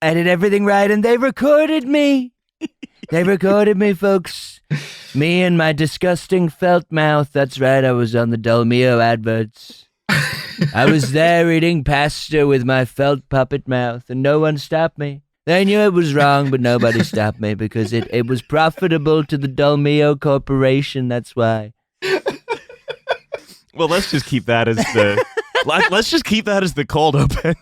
I did everything right, and they recorded me. They recorded me, folks. Me and my disgusting felt mouth. That's right, I was on the Dolmio adverts. I was there eating pasta with my felt puppet mouth, and no one stopped me. They knew it was wrong, but nobody stopped me because it was profitable to the Dolmio Corporation. That's why. Well, let's just keep that as the cold open.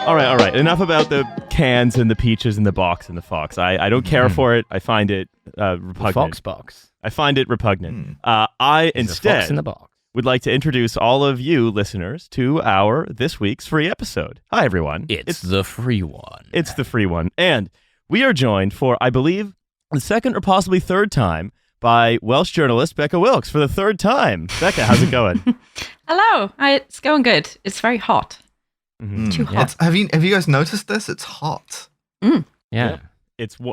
All right. Enough about the cans and the peaches and the box and the fox. I don't care for it. I find it repugnant. The fox box. I find it repugnant. I instead fox in the box. Would like to introduce all of you listeners to this week's free episode. Hi, everyone. It's the free one. It's the free one. And we are joined for, I believe, the second or possibly third time by Welsh journalist Becca Wilks for the third time. Becca, how's it going? Hello. It's going good. It's very hot. Too hot. Have you guys noticed this? It's hot. Yeah.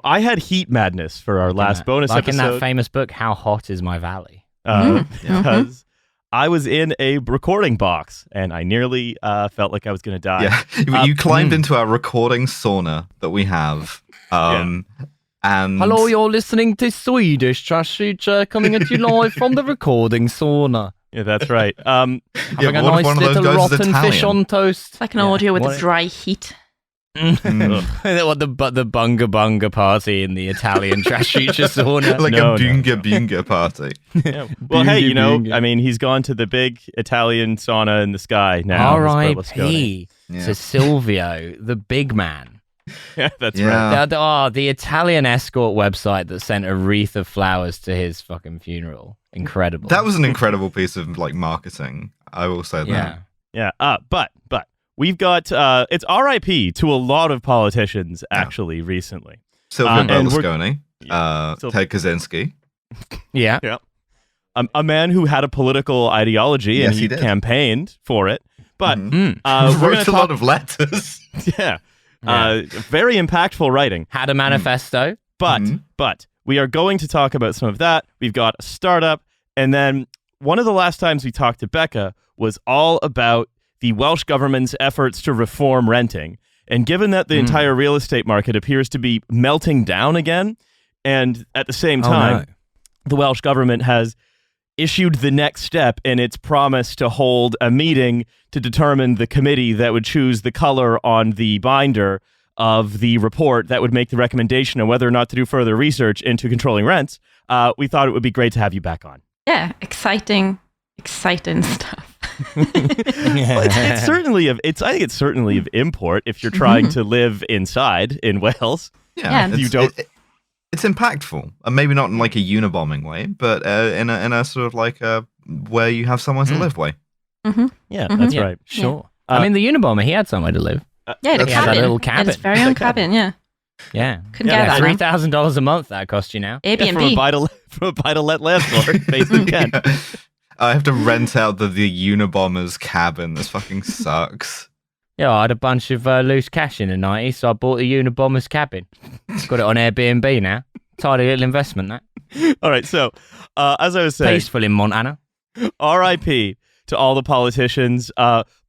I had heat madness for our last bonus like episode. in that famous book, How Hot Is My Valley? Because I was in a recording box and I nearly felt like I was going to die. Yeah, you climbed into our recording sauna that we have. And hello, you're listening to Swedish Trashfuture coming at you live from the recording sauna. Yeah, that's right. Having a nice little rotten fish on toast. It's like an audio with a dry heat. What the bunga bunga party in the Italian Trashfuture sauna? Like a bunga party. Yeah. Well, hey, I mean, he's gone to the big Italian sauna in the sky now. R.I.P. to Silvio, the big man. Yeah, that's right. The Italian escort website that sent a wreath of flowers to his fucking funeral. Incredible. That was an incredible piece of marketing. I will say that. Yeah. But we've got it's R.I.P. to a lot of politicians actually recently. Silvio Berlusconi, Ted Kaczynski. Yeah. A man who had a political ideology and he campaigned for it. But wrote a lot of letters. Yeah. Very impactful writing. Had a manifesto. But we are going to talk about some of that. We've got a startup. And then one of the last times we talked to Becca was all about the Welsh government's efforts to reform renting. And given that the entire real estate market appears to be melting down again, and at the same time, the Welsh government has issued the next step in its promise to hold a meeting to determine the committee that would choose the color on the binder of the report that would make the recommendation on whether or not to do further research into controlling rents. We thought it would be great to have you back on. Yeah, exciting stuff. Well, it's certainly I think it's certainly of import if you're trying to live inside in Wales. Yeah. It's impactful, and maybe not in like a Unabombing way, but in a sort of like where you have somewhere to live way. Yeah, that's right. Sure. I mean, the Unabomber, he had somewhere to live. He had a little cabin. His very own cabin. Yeah. Couldn't get that. $3,000 a month that cost you now. Airbnb. From a buy-to-let landlord based in Kent. I have to rent out the Unabomber's cabin. This fucking sucks. Yeah, I had a bunch of loose cash in the 90s, so I bought a Unabomber's cabin. Got it on Airbnb now. Tidy little investment, that. All right, so as I was saying... Peaceful in Montana. R.I.P. to all the politicians.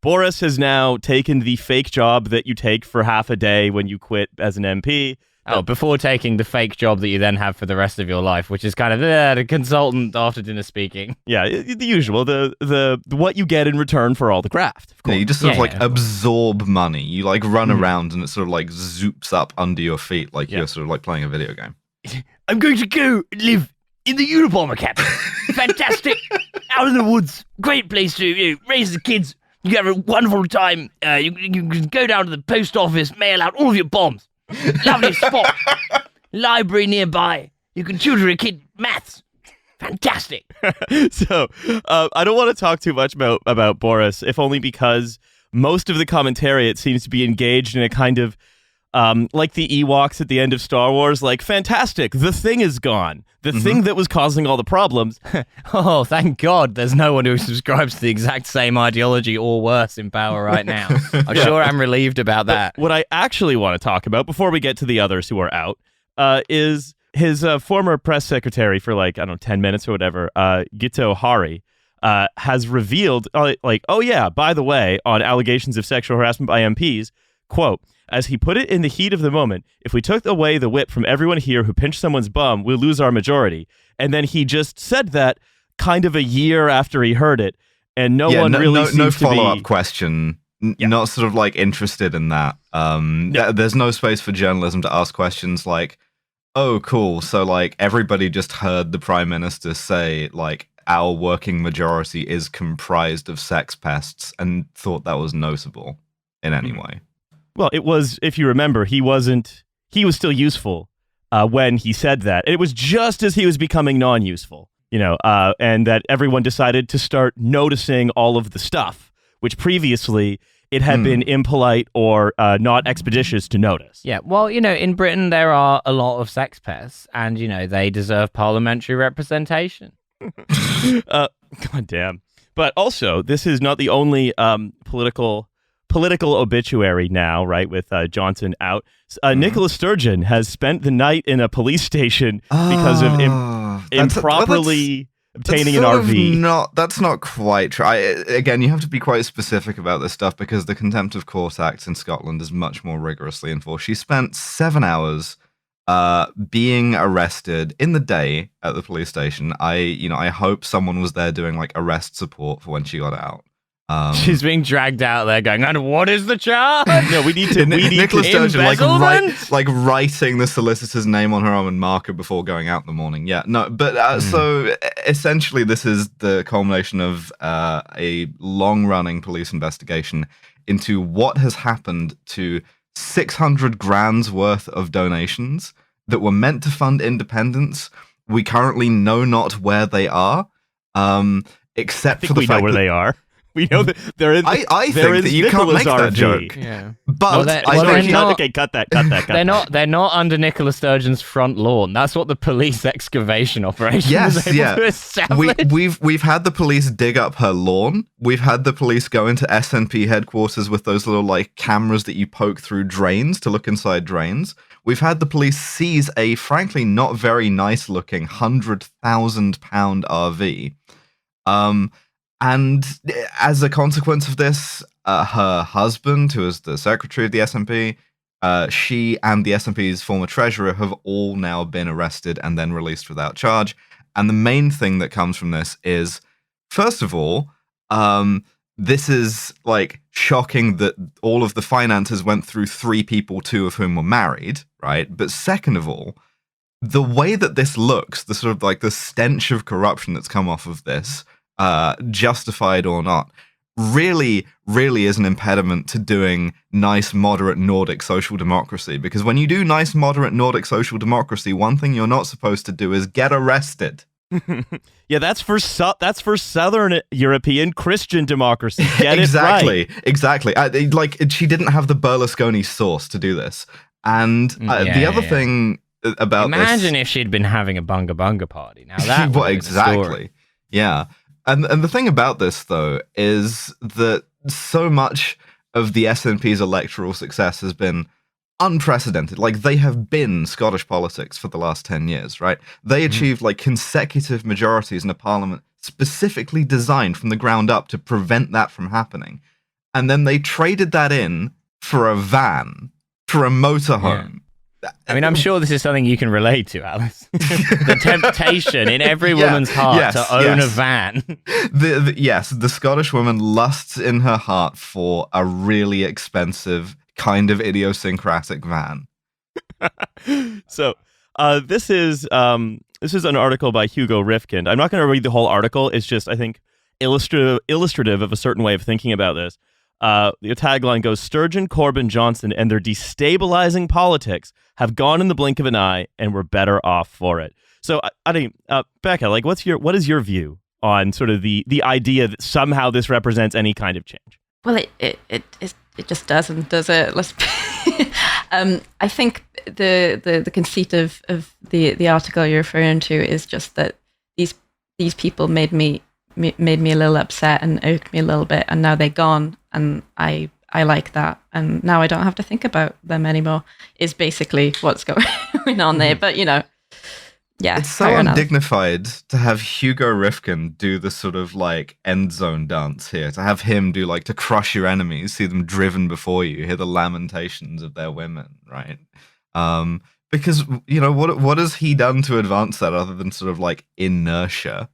Boris has now taken the fake job that you take for half a day when you quit as an MP. Before taking the fake job that you then have for the rest of your life, which is kind of the consultant after dinner speaking. Yeah, the usual, the what you get in return for all the graft. Of course. Yeah, you just sort of absorb money. You like run around and it sort of like zoops up under your feet like you're sort of like playing a video game. I'm going to go live in the Unabomber cabin. Fantastic. Out in the woods. Great place to raise the kids. You have a wonderful time. You can go down to the post office, mail out all of your bombs. Lovely spot. Library nearby. You can tutor a kid maths. Fantastic. So, I don't want to talk too much about Boris, if only because most of the commentariat seems to be engaged in a kind of like the Ewoks at the end of Star Wars, like, fantastic, the thing is gone. The thing that was causing all the problems. Oh, thank God there's no one who subscribes to the exact same ideology or worse in power right now. I'm sure I'm relieved about that. What I actually want to talk about, before we get to the others who are out, is his former press secretary for 10 minutes or whatever, Gito Hari, has revealed, oh yeah, by the way, on allegations of sexual harassment by MPs, quote, as he put it in the heat of the moment, if we took away the whip from everyone here who pinched someone's bum, we'll lose our majority. And then he just said that kind of a year after he heard it, and no one really seems no to follow-up be... question. Not sort of interested in that. There's no space for journalism to ask questions like, oh, cool, so everybody just heard the Prime Minister say our working majority is comprised of sex pests and thought that was noticeable in any way. Well, it was, if you remember, he was still useful when he said that. It was just as he was becoming non-useful, and that everyone decided to start noticing all of the stuff, which previously it had been impolite or not expeditious to notice. Yeah, well, in Britain there are a lot of sex pests, and, they deserve parliamentary representation. God damn. But also, this is not the only political obituary now, right, with Johnson out. Nicola Sturgeon has spent the night in a police station because of improperly obtaining an RV. That's not quite true. Again, you have to be quite specific about this stuff because the Contempt of Court Act in Scotland is much more rigorously enforced. She spent 7 hours being arrested in the day at the police station. I hope someone was there doing arrest support for when she got out. She's being dragged out there going, and what is the charge? No, we need to Nicola Sturgeon embezzlement? Writing the solicitor's name on her almond marker before going out in the morning. Yeah, no, but so essentially this is the culmination of a long-running police investigation into what has happened to 600 grand's worth of donations that were meant to fund independence. We currently know not where they are, except for the fact we know where they are. We know that they're in. I think that you can't make that joke. Yeah. But cut that. They're not under Nicola Sturgeon's front lawn. That's what the police excavation operation was able to establish. We've had the police dig up her lawn. We've had the police go into SNP headquarters with those little cameras that you poke through drains to look inside drains. We've had the police seize a frankly not very nice looking £100,000 RV. And as a consequence of this, her husband, who is the secretary of the SNP, she and the SNP's former treasurer have all now been arrested and then released without charge. And the main thing that comes from this is, first of all, this is shocking that all of the finances went through 3 people, 2 of whom were married, right? But second of all, the way that this looks, the sort of the stench of corruption that's come off of this, justified or not, really is an impediment to doing nice, moderate Nordic social democracy. Because when you do nice, moderate Nordic social democracy, one thing you're not supposed to do is get arrested. Yeah, that's for Southern European Christian democracy. Get exactly, it right. Exactly. She didn't have the Berlusconi sauce to do this. And the other thing about imagine if she'd been having a bunga bunga party. Now that would exactly. Yeah. And the thing about this, though, is that so much of the SNP's electoral success has been unprecedented. They have been Scottish politics for the last 10 years, right? They achieved consecutive majorities in a parliament specifically designed from the ground up to prevent that from happening. And then they traded that in for a van, for a motorhome. Yeah. I mean, I'm sure this is something you can relate to, Alice. The temptation in every woman's heart to own a van. The Scottish woman lusts in her heart for a really expensive, kind of idiosyncratic van. So, this is an article by Hugo Rifkind. I'm not going to read the whole article. It's just, I think, illustrative of a certain way of thinking about this. The tagline goes, Sturgeon, Corbyn, Johnson, and their destabilizing politics have gone in the blink of an eye, and we're better off for it. So, Becca, what is your view on sort of the idea that somehow this represents any kind of change? Well, it just doesn't, does it? I think the conceit of the article you're referring to is just that these people made me a little upset and irked me a little bit, and now they're gone, and I I like that, and now I don't have to think about them anymore. Is basically what's going on there. But yeah, it's so undignified to have Hugo Rifkin do the sort of like end zone dance here. To have him do like to crush your enemies, see them driven before you, hear the lamentations of their women, right? Because what has he done to advance that other than sort of like inertia?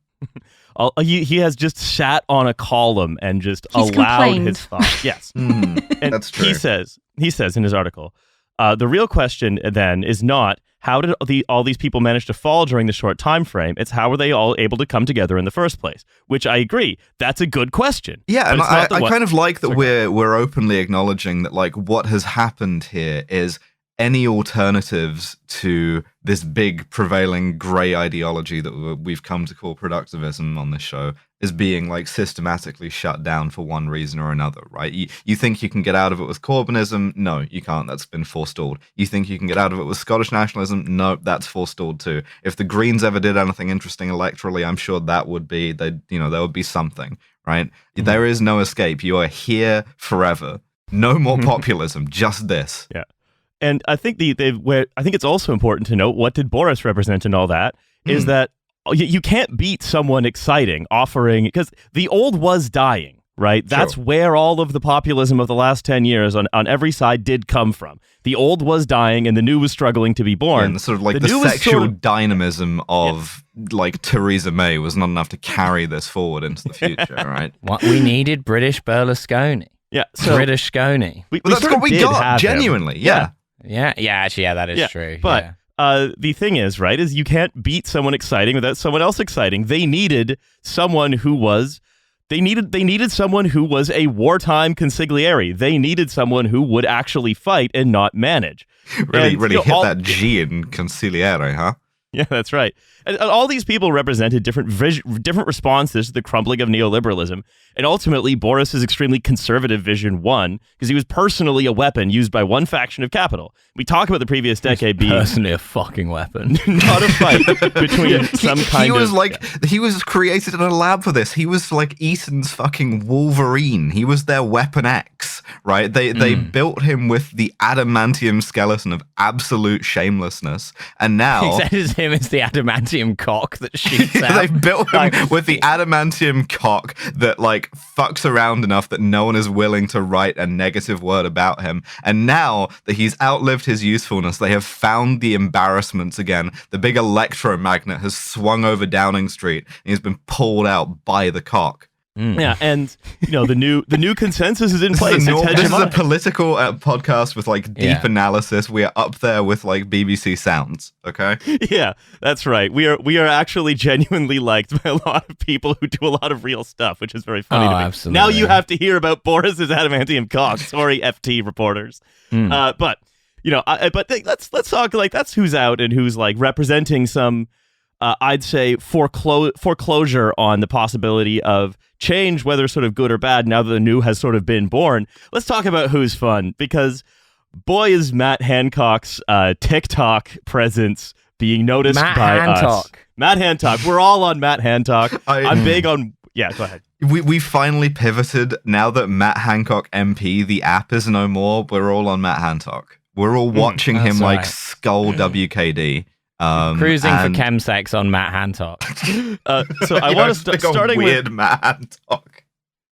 He has just sat on a column and just He's allowed complained. his thoughts. Yes, and that's true. He says in his article, the real question then is not how did all these people manage to fall during the short time frame. It's how were they all able to come together in the first place? Which I agree, that's a good question. Yeah, and I kind of like that we're openly acknowledging that like what has happened here is any alternatives to this big prevailing grey ideology that we've come to call productivism on this show is being like systematically shut down for one reason or another, right? You think you can get out of it with Corbynism? No, you can't. That's been forestalled. You think you can get out of it with Scottish nationalism? No, that's forestalled too. If the Greens ever did anything interesting electorally, I'm sure that would be there would be something, right? Mm-hmm. There is no escape. You are here forever. No more populism, just this. Yeah. And I think I think it's also important to note, what did Boris represent in all that is that you can't beat someone exciting offering, because the old was dying, right? That's where all of the populism of the last 10 years on every side did come from. The old was dying and the new was struggling to be born. Yeah, and sort of like the sexual dynamism of like Theresa May was not enough to carry this forward into the future, right? What we needed, British Berlusconi. Yeah. So British Scony. That's what we got, genuinely. Yeah. Yeah, actually, that is true. But the thing is, right, is you can't beat someone exciting without someone else exciting. They needed someone who was a wartime consigliere. They needed someone who would actually fight and not manage. Really hit that G in consigliere, huh? Yeah, that's right. And all these people represented different responses to the crumbling of neoliberalism. And ultimately, Boris's extremely conservative vision won because he was personally a weapon used by one faction of capital. We talk about the previous decade being personally a fucking weapon, not a fight between some kind of. He was created in a lab for this. He was like Eason's fucking Wolverine. He was their Weapon X, right? They built him with the adamantium skeleton of absolute shamelessness, and now he says him as the adamantium cock that shoots out. They've built him with the adamantium cock that like fucks around enough that no one is willing to write a negative word about him. And now that he's outlived his usefulness, they have found the embarrassments again. The big electromagnet has swung over Downing Street and he's been pulled out by the cock. Yeah, and the new consensus is in place. This is a political podcast with like deep analysis. We are up there with like BBC Sounds. Okay. Yeah, that's right. We are actually genuinely liked by a lot of people who do a lot of real stuff, which is very funny to me. Absolutely. Now you have to hear about Boris's adamantium cock. Sorry, FT reporters. But let's talk like that's who's out and who's like representing some. I'd say foreclosure on the possibility of change, whether sort of good or bad, now that the new has sort of been born. Let's talk about who's fun, because boy is Matt Hancock's TikTok presence being noticed by us. Matt HanTok. We're all on Matt HanTok. I'm big on... Yeah, go ahead. We finally pivoted. Now that Matt Hancock MP, the app is no more, we're all on Matt HanTok. We're all watching him like skull WKD. Cruising for chemsex on Matt HanTok. So I want to starting with Matt HanTok.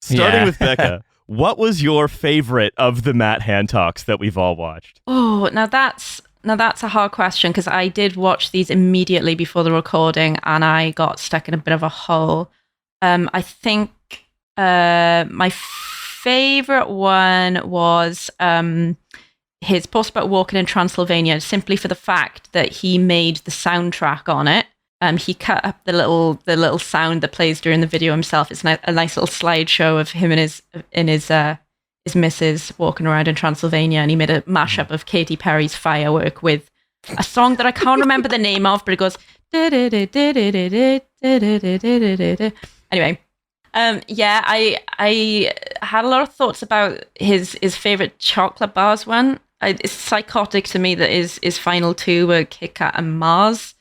Starting with Becca. What was your favorite of the Matt HanToks that we've all watched? Oh, now that's a hard question, because I did watch these immediately before the recording and I got stuck in a bit of a hole. I think my favorite one was his post about walking in Transylvania, simply for the fact that he made the soundtrack on it. He cut up the little sound that plays during the video himself. It's a nice little slideshow of him and his missus walking around in Transylvania, and he made a mashup of Katy Perry's Firework with a song that I can't remember the name of, but it goes. Anyway. I had a lot of thoughts about his favorite chocolate bars one. It's psychotic to me that his final two were Kit Kat and Mars.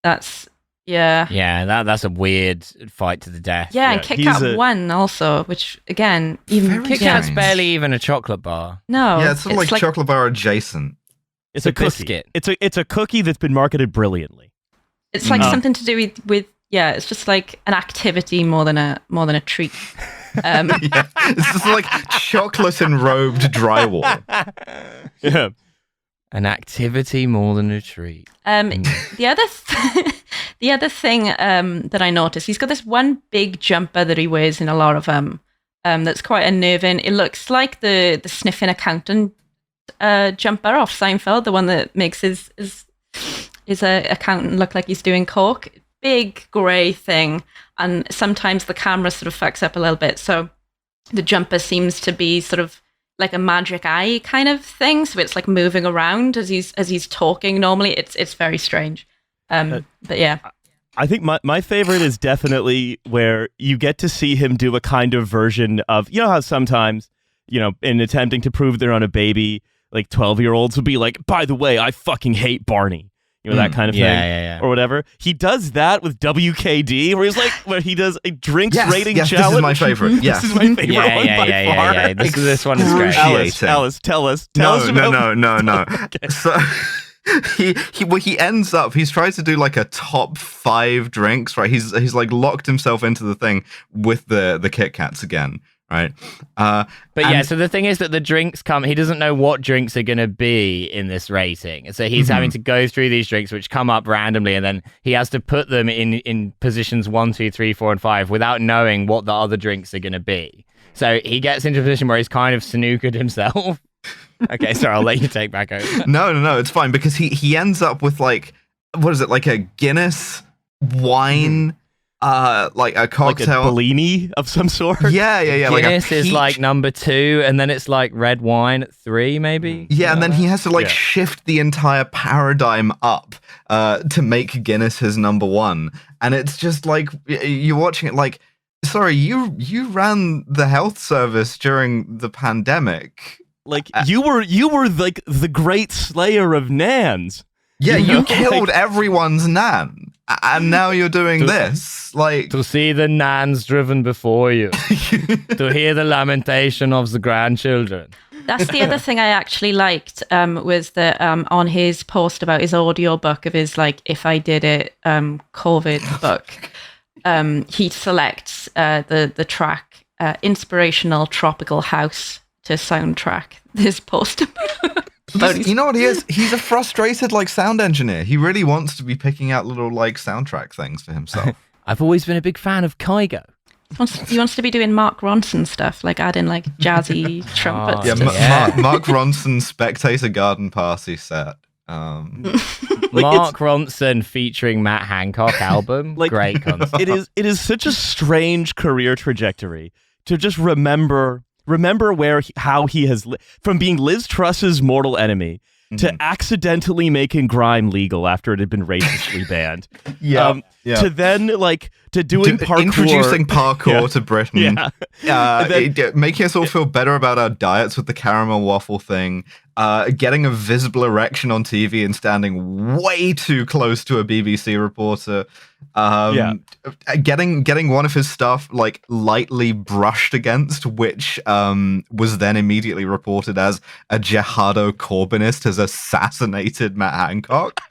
That's, Yeah. Yeah, that's a weird fight to the death. Yeah, and Yeah, Kit he's Kat a- won also, which again, even Very Kit yeah. Kat's strange. barely even a chocolate bar. No, Yeah, it's sort of like chocolate bar adjacent. It's a cookie. biscuit. It's a cookie that's been marketed brilliantly. It's like something to do with yeah. It's just like an activity more than a treat. Yeah, it's just like chocolate enrobed drywall. Yeah. An activity more than a treat. The other thing that I noticed, he's got this one big jumper that he wears in a lot of them. That's quite unnerving. It looks like the sniffing accountant jumper off Seinfeld, the one that makes his accountant look like he's doing coke. Big grey thing, and sometimes the camera sort of fucks up a little bit, so the jumper seems to be sort of like a magic eye kind of thing, so it's like moving around as he's talking. Normally it's very strange, but yeah. I think my favorite is definitely where you get to see him do a kind of version of, you know how sometimes, in attempting to prove they're on a baby, like 12-year-olds would be like, by the way, I fucking hate Barney. That kind of thing, Yeah. or whatever. He does that with WKD, where he does a drinks rating challenge. This is my favorite. Yes. This is my favorite one by far. Yeah. This one is great. Alice, tell us. Tell us about. No. Okay. So he ends up. He's tried to do like a top 5 drinks. Right. He's like locked himself into the thing with the Kit Kats again. Right. So the thing is that the drinks come, he doesn't know what drinks are going to be in this rating. So he's having to go through these drinks, which come up randomly, and then he has to put them in positions 1, 2, 3, 4, and 5 without knowing what the other drinks are going to be. So he gets into a position where he's kind of snookered himself. Okay, sorry, I'll let you take back over. No, it's fine, because he ends up with like, what is it, like a Guinness wine, like a cocktail, like a Bellini of some sort. Yeah. Guinness like is like number 2, and then it's like red wine at 3, maybe. Yeah, and then he has to shift the entire paradigm up to make Guinness his number 1, and it's just like you're watching it like, sorry, you ran the health service during the pandemic. Like you were like the great slayer of Nans. Yeah, you killed everyone's Nan, and now you're doing this. Like, to see the Nans driven before you, to hear the lamentation of the grandchildren. That's the other thing I actually liked, was that on his post about his audio book of his like If I Did It COVID book, he selects the track Inspirational Tropical House to soundtrack this post. You know what he is? He's a frustrated like sound engineer. He really wants to be picking out little like soundtrack things for himself. I've always been a big fan of Kygo. He wants to be doing Mark Ronson stuff, like adding like jazzy trumpets. Mark Ronson's Spectator Garden Party set. Mark Ronson featuring Matt Hancock album. Like, great concept. It is such a strange career trajectory to just remember how he has from being Liz Truss's mortal enemy to accidentally making grime legal after it had been racistly banned. To then to doing parkour, introducing parkour to Britain. Then, making us all feel better about our diets with the caramel waffle thing. Getting a visible erection on TV and standing way too close to a BBC reporter. Getting one of his stuff like lightly brushed against, which was then immediately reported as a jihado Corbynist has assassinated Matt Hancock.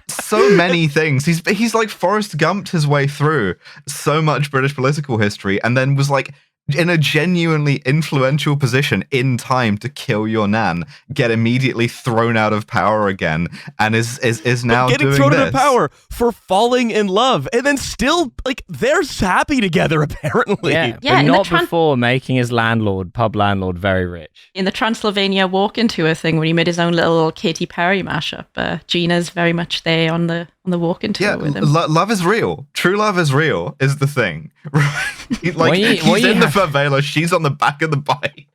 So many things. He's like Forrest Gumped his way through so much British political history, and then was like in a genuinely influential position in time to kill your Nan, get immediately thrown out of power again, and is now getting doing thrown this. out of power for falling in love, and then still like they're happy together apparently. But not before making his pub landlord very rich. In the Transylvania walk-in tour thing, when he made his own little Katy Perry mashup, Gina's very much there on the walk-in tour with him. Love is real. True love is real is the thing. Right? He's in the favela, she's on the back of the bike.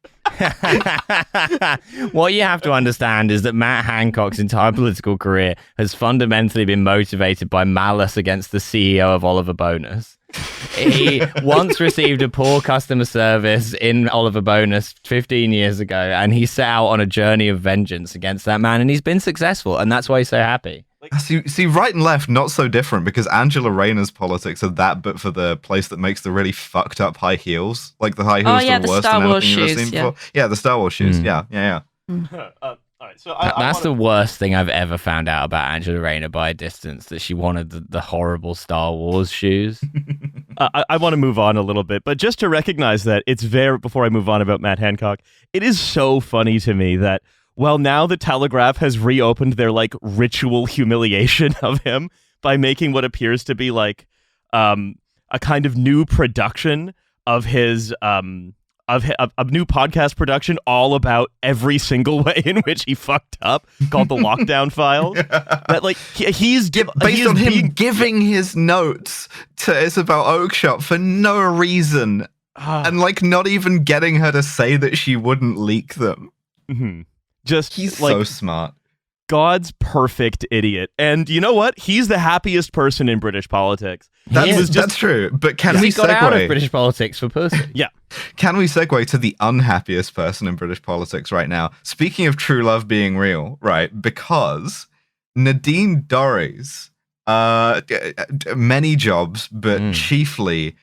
What you have to understand is that Matt Hancock's entire political career has fundamentally been motivated by malice against the CEO of Oliver Bonus. He once received a poor customer service in Oliver Bonus 15 years ago, and he set out on a journey of vengeance against that man, and he's been successful, and that's why he's so happy. See, right and left, not so different, because Angela Rayner's politics are that, but for the place that makes the really fucked up high heels. Like the high heels are the worse Star than Wars anything you've ever shoes, seen before. Yeah, the Star Wars shoes. Mm. Yeah. All right, so That's the worst thing I've ever found out about Angela Rayner by a distance, that she wanted the horrible Star Wars shoes. I want to move on a little bit, but just to recognize that before I move on about Matt Hancock, it is so funny to me that, well, now the Telegraph has reopened their ritual humiliation of him by making what appears to be a kind of new production of his of a new podcast production all about every single way in which he fucked up, called the Lockdown Files. That he's based on him giving his notes to Isabel Oakeshott for no reason, and not even getting her to say that she wouldn't leak them. Mm-hmm. He's so smart. God's perfect idiot. And you know what? He's the happiest person in British politics. That's true. But can we got out of segue? British politics for pussy? Yeah. Can we segue to the unhappiest person in British politics right now? Speaking of true love being real, right? Because Nadine Dorries, many jobs, but chiefly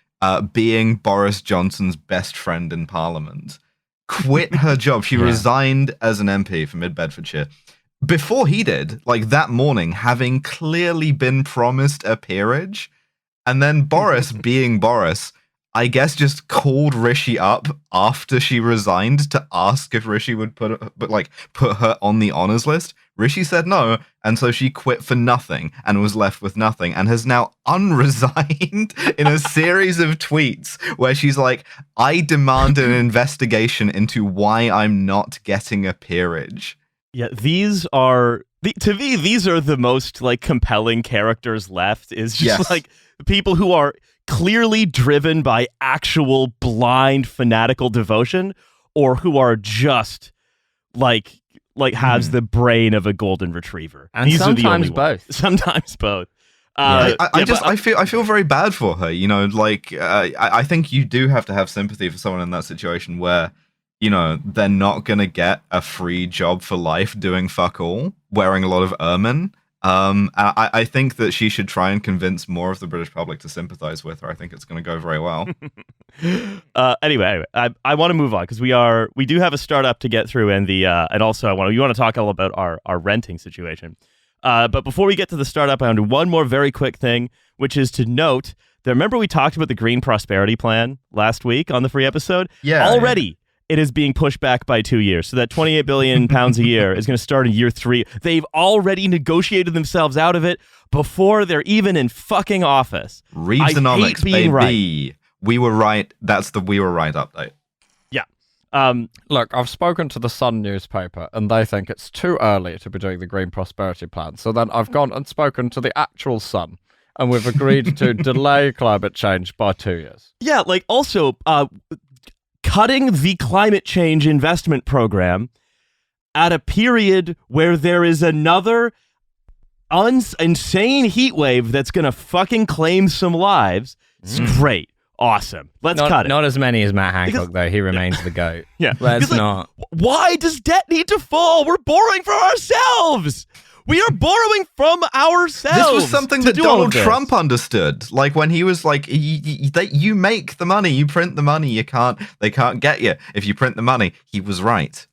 being Boris Johnson's best friend in Parliament, quit her job. She resigned as an MP for Mid Bedfordshire. Before he did, that morning, having clearly been promised a peerage, and then Boris, being Boris, I guess just called Rishi up after she resigned to ask if Rishi would put her on the honours list. Rishi said no, and so she quit for nothing and was left with nothing, and has now unresigned in a series of tweets where she's like, I demand an investigation into why I'm not getting a peerage. Yeah, these are the most compelling characters left. Is just people who are clearly driven by actual blind fanatical devotion, or who are just has the brain of a golden retriever. And these sometimes are the only both. ones. Sometimes both. I feel very bad for her. I think you do have to have sympathy for someone in that situation where, they're not going to get a free job for life doing fuck all, wearing a lot of ermine. I think that she should try and convince more of the British public to sympathize with her. I think it's going to go very well. Anyway, I want to move on because we do have a startup to get through, and also we want to talk all about our renting situation. But before we get to the startup, I want to do one more very quick thing, which is to note that, remember we talked about the Green Prosperity Plan last week on the free episode? Yeah. Already. It is being pushed back by 2 years. So that 28 billion pounds a year is going to start in year 3. They've already themselves out of it before they're even in fucking office. Reasonomics, baby. Right. We were right. That's the We Were Right update. Yeah. Look, I've spoken to the Sun newspaper, and they think it's too early to be doing the Green Prosperity Plan. So then I've gone and spoken to the actual Sun, and we've agreed to delay climate change by 2 years. Yeah, also... cutting the climate change investment program at a period where there is another insane heat wave that's going to fucking claim some lives. It's great. Awesome. Let's cut it. Not as many as Matt Hancock, though. He remains the GOAT. Yeah. Let's not. Why does debt need to fall? We're borrowing from ourselves. We are borrowing from ourselves. This was something that Donald Trump understood. When he was you make the money, you print the money, they can't get you. If you print the money, he was right.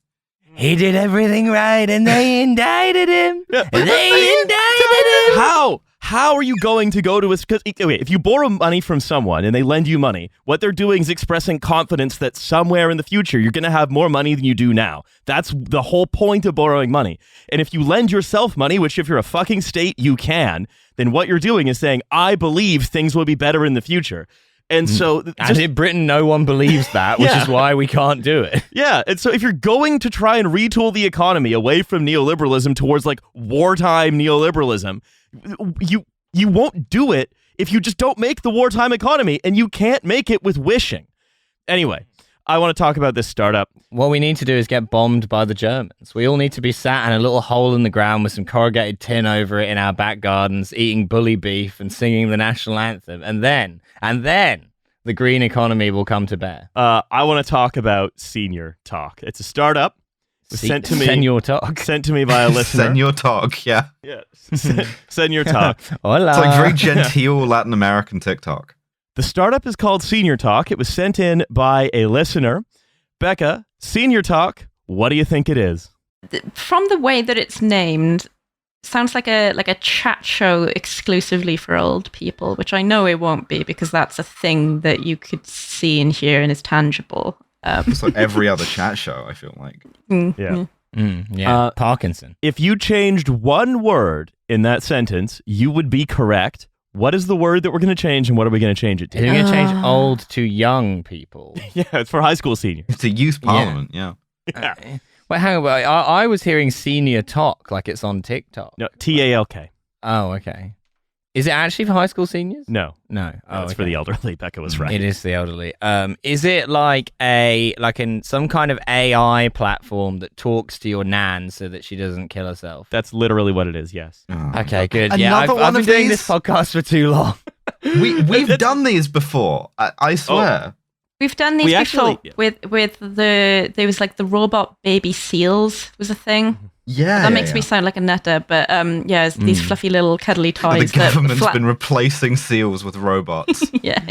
He did everything right, and they indicted him. Yeah. They indicted him. How are you going to go to us? Because if you borrow money from someone and they lend you money, what they're doing is expressing confidence that somewhere in the future you're going to have more money than you do now. That's the whole point of borrowing money. And if you lend yourself money, which if you're a fucking state, you can, then what you're doing is saying, I believe things will be better in the future. And so... And in Britain, no one believes that, which is why we can't do it. Yeah, and so if you're going to try and retool the economy away from neoliberalism towards wartime neoliberalism, you won't do it if you just don't make the wartime economy, and you can't make it with wishing. Anyway, I want to talk about this startup. What we need to do is get bombed by the Germans. We all need to be sat in a little hole in the ground with some corrugated tin over it in our back gardens, eating bully beef and singing the national anthem. And then the green economy will come to bear. I want to talk about Senior Talk. It's a startup. Sent to me. Senior talk. Sent to me by a listener. Senior talk, yeah. Yeah. Senior talk. Hola. It's like very genteel Latin American TikTok. The startup is called Senior Talk. It was sent in by a listener. Becca, Senior Talk, what do you think it is? From the way that it's named, sounds like a chat show exclusively for old people, which I know it won't be because that's a thing that you could see and hear and is tangible. It's like every other chat show, I feel like. Yeah. Parkinson. If you changed one word in that sentence, you would be correct. What is the word that we're going to change, and what are we going to change it Are you to? going to change old to young people? Yeah, it's for high school seniors. It's a youth parliament, yeah. Wait, hang on. I was hearing senior talk like it's on TikTok. No, TALK. Oh, okay. Is it actually for high school seniors? No. No. Oh, It's for the elderly. Becca was right. It is the elderly. Is it like in some kind of AI platform that talks to your nan so that she doesn't kill herself? That's literally what it is, yes. Oh. Okay, good. Another Yeah, I've one been of doing these? this podcast for too long. We've done these before, I swear. We've done these We before actually- with there was like the robot baby seals was a thing. Yeah. That makes me sound like a nutter, but it's these fluffy little cuddly The toys. government's been replacing seals with robots. yeah.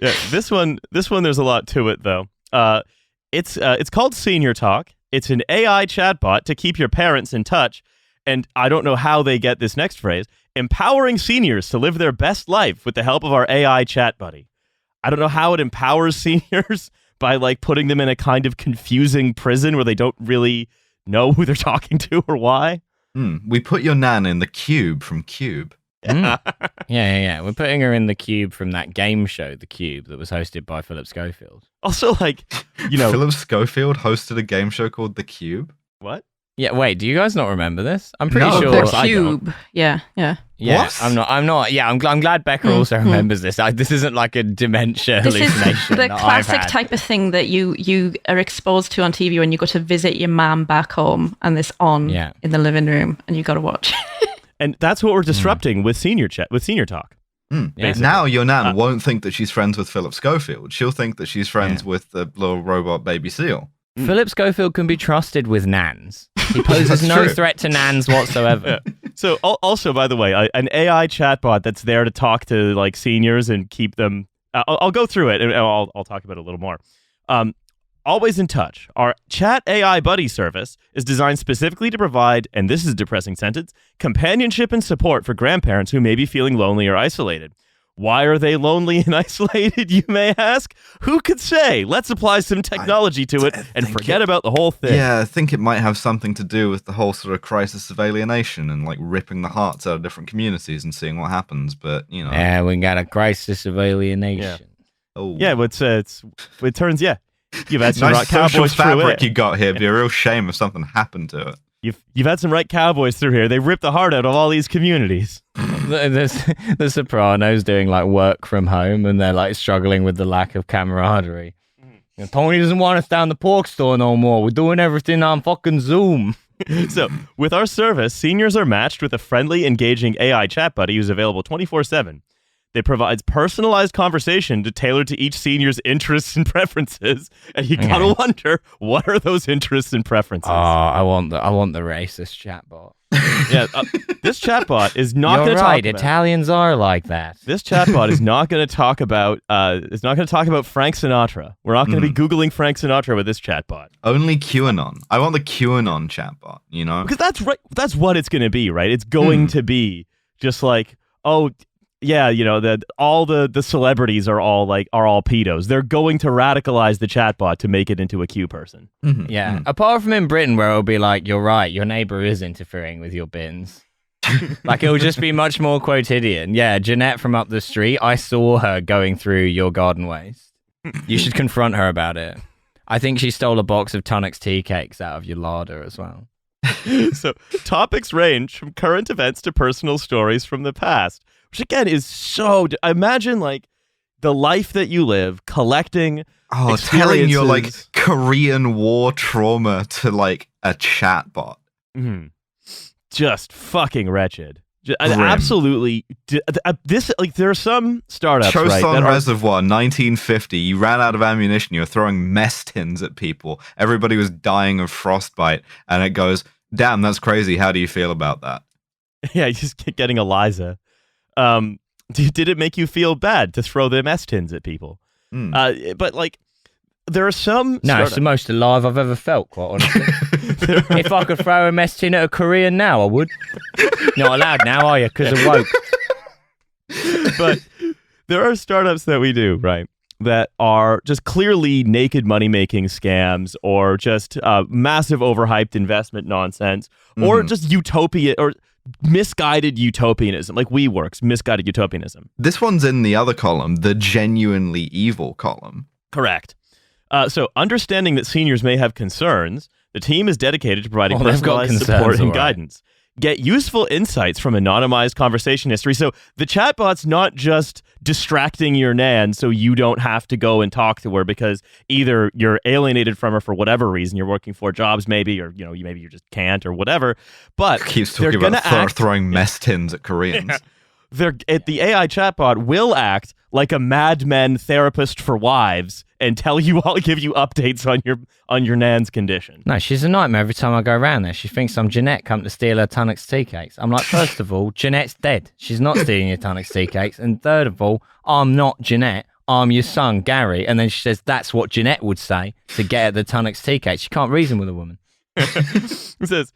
Yeah, this one, there's a lot to it, though. It's called Senior Talk. It's an AI chatbot to keep your parents in touch. And I don't know how they get this next phrase, empowering seniors to live their best life with the help of our AI chat buddy. I don't know how it empowers seniors by like putting them in a kind of confusing prison where they don't really know who they're talking to or why. We put your nan in the cube from Cube. Yeah. We're putting her in the cube from that game show, The Cube, that was hosted by Philip Schofield. Also, like, you know, Philip Schofield hosted a game show called The Cube. what? Yeah, wait, do you guys not remember this? I'm pretty No, of sure. course The I don't. cube. Yeah. Yeah, What? I'm not. Yeah, I'm glad Becca also remembers this. This isn't like a dementia This is hallucination. the that classic I've had. type of thing that you are exposed to on TV when you go to visit your mum back home and this on in the living room and you got to watch. And that's what we're disrupting with Senior Talk. Yeah. Now your nan won't think that she's friends with Philip Schofield. She'll think that she's friends with the little robot baby seal. Philip Schofield can be trusted with nans. He poses That's no true. threat to nans whatsoever. So also, by the way, an AI chatbot that's there to talk to like seniors and keep them. I'll go through it and I'll talk about it a little more. Always in touch. Our chat AI buddy service is designed specifically to provide, and this is a depressing sentence, companionship and support for grandparents who may be feeling lonely or isolated. Why are they lonely and isolated, you may ask? Who could say? Let's apply some technology to it and forget about the whole thing. Yeah, I think it might have something to do with the whole sort of crisis of alienation and like ripping the hearts out of different communities and seeing what happens. But, you know. Yeah, we got a crisis of alienation. Oh. Yeah, but it turns, you've had some Nice right social cowboys through fabric it. you got here. It'd be a real shame if something happened to it. You've had some right cowboys through here. They ripped the heart out of all these communities. The Sopranos doing like work from home and they're like struggling with the lack of camaraderie. Tony doesn't want us down the pork store no more. We're doing everything on fucking Zoom. So, with our service, seniors are matched with a friendly, engaging AI chat buddy who's available 24/7. They provides personalized conversation to tailor to each senior's interests and preferences. And you gotta wonder, what are those interests and preferences? Oh, I want the racist chatbot. Yeah, this chatbot is not You're going to right. talk about. Italians are like that. This chatbot is not going to talk about. It's not going to talk about Frank Sinatra. We're not going to be googling Frank Sinatra with this chatbot. Only QAnon. I want the QAnon chatbot, you know? Because that's right. That's what it's going to be, right? It's going to be just like, oh, yeah, you know, all the celebrities are all pedos. They're going to radicalize the chatbot to make it into a Q person. Mhm, Yeah. mhm. Apart from in Britain, where it'll be like, you're right, your neighbor is interfering with your bins. Like, it'll just be much more quotidian. Yeah, Jeanette from up the street, I saw her going through your garden waste. You should confront her about it. I think she stole a box of Tunnocks tea cakes out of your larder as well. So topics range from current events to personal stories from the past, which again is so. Imagine like the life that you live, collecting. Oh, telling your like experiences. Korean War trauma to like a chatbot. Just fucking wretched. Absolutely. This there are some startups, Choson right? That Reservoir, 1950. You ran out of ammunition. You were throwing mess tins at people. Everybody was dying of frostbite, and it goes, "Damn, that's crazy. How do you feel about that?" Yeah, you just keep getting Eliza. Did it make you feel bad to throw the mess tins at people? But like, there are some. No, it's the most alive I've ever felt, quite honestly. If I could throw a mess tin at a Korean now, I would. Not allowed now, are you? Because of woke. But there are startups that we do, right, that are just clearly naked money-making scams or just massive overhyped investment nonsense or just utopia or misguided utopianism, like WeWorks, misguided utopianism. This one's in the other column, the genuinely evil column. Correct. So understanding that seniors may have concerns, the team is dedicated to providing personalized support and guidance. Get useful insights from anonymized conversation history. So the chatbot's not just distracting your nan so you don't have to go and talk to her because either you're alienated from her for whatever reason, you're working 4 jobs maybe, or maybe you just can't or whatever. But keeps talking about throwing mess tins at Koreans. The AI chatbot will act like a Mad Men therapist for wives and give you updates on your nan's condition. No, she's a nightmare every time I go around there. She thinks I'm Jeanette come to steal her Tunnock's tea cakes. I'm like, first of all, Jeanette's dead. She's not stealing your Tunnock's tea cakes. And third of all, I'm not Jeanette. I'm your son, Gary. And then she says that's what Jeanette would say to get at the Tunnock's tea cakes. She can't reason with a woman. It says,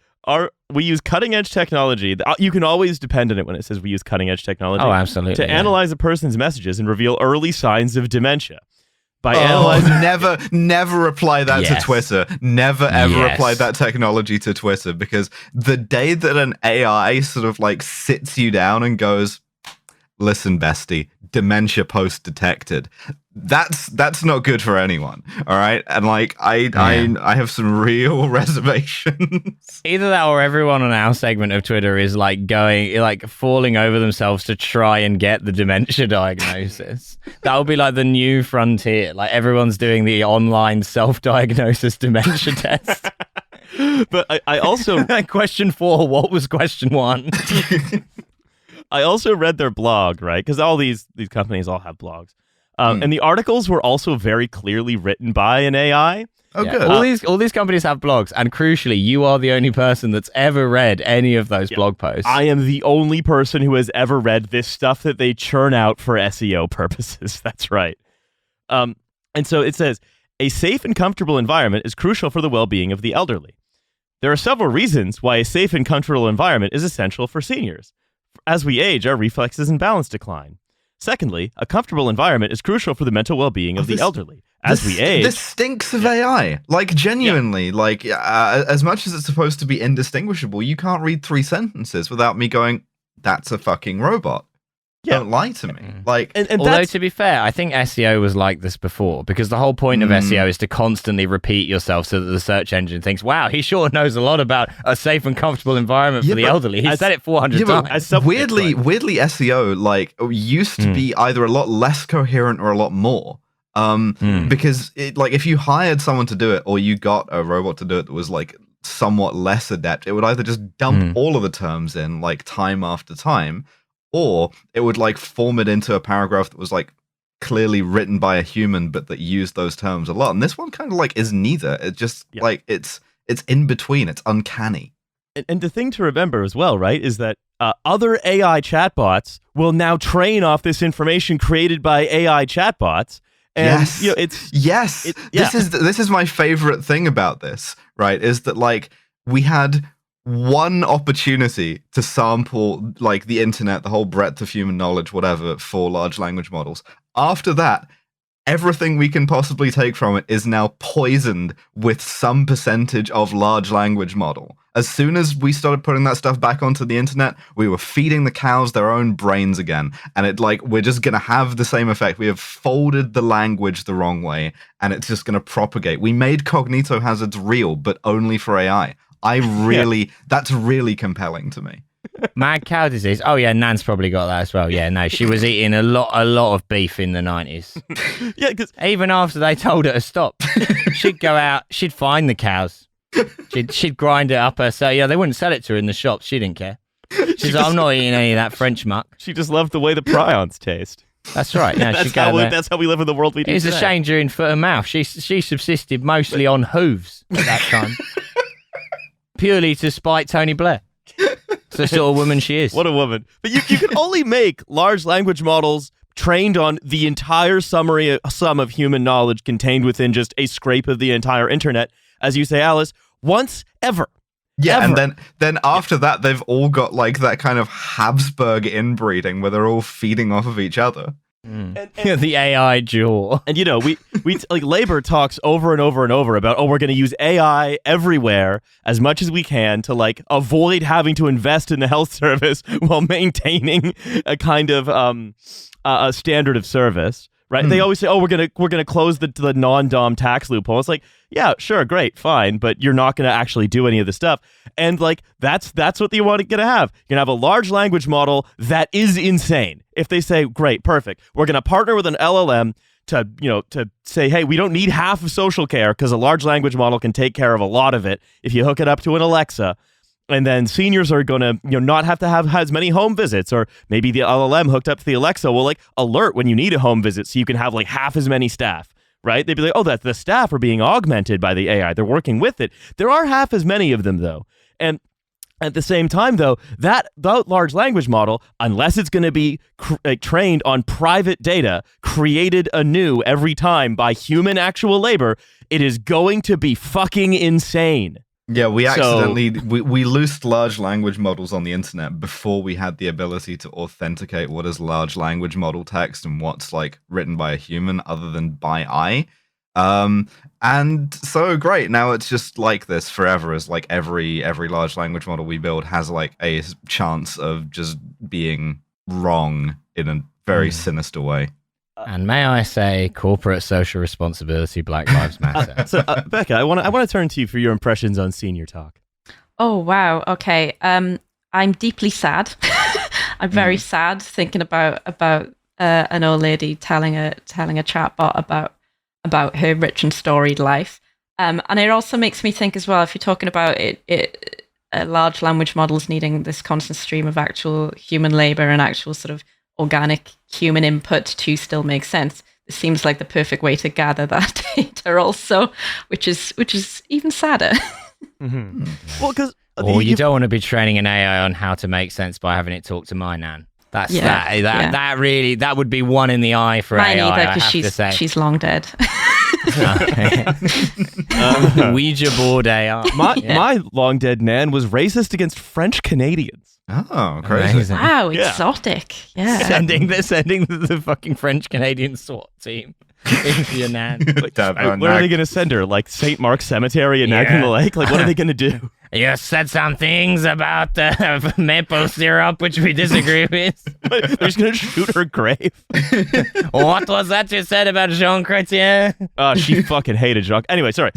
we use cutting-edge technology. You can always depend on it when it says we use cutting-edge technology. Oh, absolutely. To analyze a person's messages and reveal early signs of dementia. By analyzing... Never apply that to Twitter. Never, ever apply that technology to Twitter, because the day that an AI sort of like sits you down and goes, listen, bestie, dementia post detected. That's not good for anyone. All right. And like, I have some real reservations. Either that or everyone on our segment of Twitter is falling over themselves to try and get the dementia diagnosis. That would be like the new frontier. Like everyone's doing the online self-diagnosis dementia test. But I also... Question 4, what was question 1? I also read their blog, right? Because all these companies all have blogs. And the articles were also very clearly written by an AI. Oh, good. All these companies have blogs, and crucially, you are the only person that's ever read any of those blog posts. I am the only person who has ever read this stuff that they churn out for SEO purposes. That's right. And so it says, a safe and comfortable environment is crucial for the well-being of the elderly. There are several reasons why a safe and comfortable environment is essential for seniors. As we age, our reflexes and balance decline. Secondly, a comfortable environment is crucial for the mental well-being of the elderly. As we age... This stinks of AI. Like, genuinely. Like, as much as it's supposed to be indistinguishable, you can't read 3 sentences without me going, that's a fucking robot. Don't lie to me. Like, and although, to be fair, I think SEO was like this before, because the whole point of SEO is to constantly repeat yourself so that the search engine thinks, wow, he sure knows a lot about a safe and comfortable environment for the elderly. He said it 400 times. Weirdly, SEO like used to be either a lot less coherent or a lot more. Because if you hired someone to do it or you got a robot to do it that was like somewhat less adept, it would either just dump all of the terms in like time after time, or it would like form it into a paragraph that was like clearly written by a human, but that used those terms a lot. And this one kind of like is neither. It just like it's in between. It's uncanny. And the thing to remember as well, right, is that other AI chatbots will now train off this information created by AI chatbots. And, this is my favorite thing about this, right? Is that like we had one opportunity to sample like the internet, the whole breadth of human knowledge, whatever, for large language models. After that, everything we can possibly take from it is now poisoned with some percentage of large language model. As soon as we started putting that stuff back onto the internet, we were feeding the cows their own brains again. And it like, we're just going to have the same effect. We have folded the language the wrong way, and it's just going to propagate. We made cognito hazards real, but only for AI. That's really compelling to me. Mad cow disease. Oh yeah, Nan's probably got that as well. Yeah, no, she was eating a lot of beef in the 90s. Yeah, because even after they told her to stop, she'd go out, she'd find the cows, she'd grind it up herself. Yeah, they wouldn't sell it to her in the shops. She didn't care. She's like, I'm not eating any of that French muck. She just loved the way the prions taste. That's right. Yeah, that's how we live in the world we do. It was today. a shame during foot and mouth. She subsisted mostly on hooves at that time, purely to spite Tony Blair. It's the sort of woman she is. What a woman! But you can only make large language models trained on the entire sum of human knowledge contained within just a scrape of the entire internet, as you say, Alice, once ever. Yeah, Ever. and then after that, they've all got like that kind of Habsburg inbreeding where they're all feeding off of each other. The AI jaw. And we like Labor talks over and over and over about, we're going to use AI everywhere as much as we can to like avoid having to invest in the health service while maintaining a kind of a standard of service. Right? They always say, we're gonna close the non-dom tax loophole. It's like, yeah, sure, great, fine, but you're not gonna actually do any of the stuff. And like that's what you want to have. You're gonna have a large language model that is insane. If they say, great, perfect, we're gonna partner with an LLM to say, hey, we don't need half of social care because a large language model can take care of a lot of it if you hook it up to an Alexa. And then seniors are going to not have to have as many home visits, or maybe the LLM hooked up to the Alexa will like alert when you need a home visit so you can have like half as many staff, right? They'd be like, that the staff are being augmented by the AI. They're working with it. There are half as many of them though. And at the same time though, that large language model, unless it's going to be trained on private data created anew every time by human actual labor, it is going to be fucking insane. Yeah, we accidentally we loosed large language models on the internet before we had the ability to authenticate what is large language model text and what's like written by a human other than by eye. And so great, now it's just like this forever, as like every large language model we build has like a chance of just being wrong in a very sinister way. And may I say, corporate social responsibility, Black Lives Matter. So, Becca, I want to turn to you for your impressions on Senior Talk. Oh wow. Okay. I'm deeply sad. I'm very sad thinking about an old lady telling a chatbot about her rich and storied life. And it also makes me think as well, if you're talking about large language models needing this constant stream of actual human labor and actual sort of organic human input to still make sense. It seems like the perfect way to gather that data also, which is even sadder. Mm-hmm. Well, because you don't want to be training an AI on how to make sense by having it talk to my nan. That would be one in the eye for Mine AI. either, because she's long dead. Ouija board AI. My long dead nan was racist against French Canadians. Oh, crazy! Amazing. Wow, exotic. Yeah, sending the fucking French Canadian SWAT team into your nan. Where are they going to send her? Like St. Mark's Cemetery in Nagan-the-Lake? Like, what are they going to do? You said some things about maple syrup, which we disagree with. They're just going to shoot her grave. What was that you said about Jean Chrétien? She fucking hated Jean. Anyway, sorry.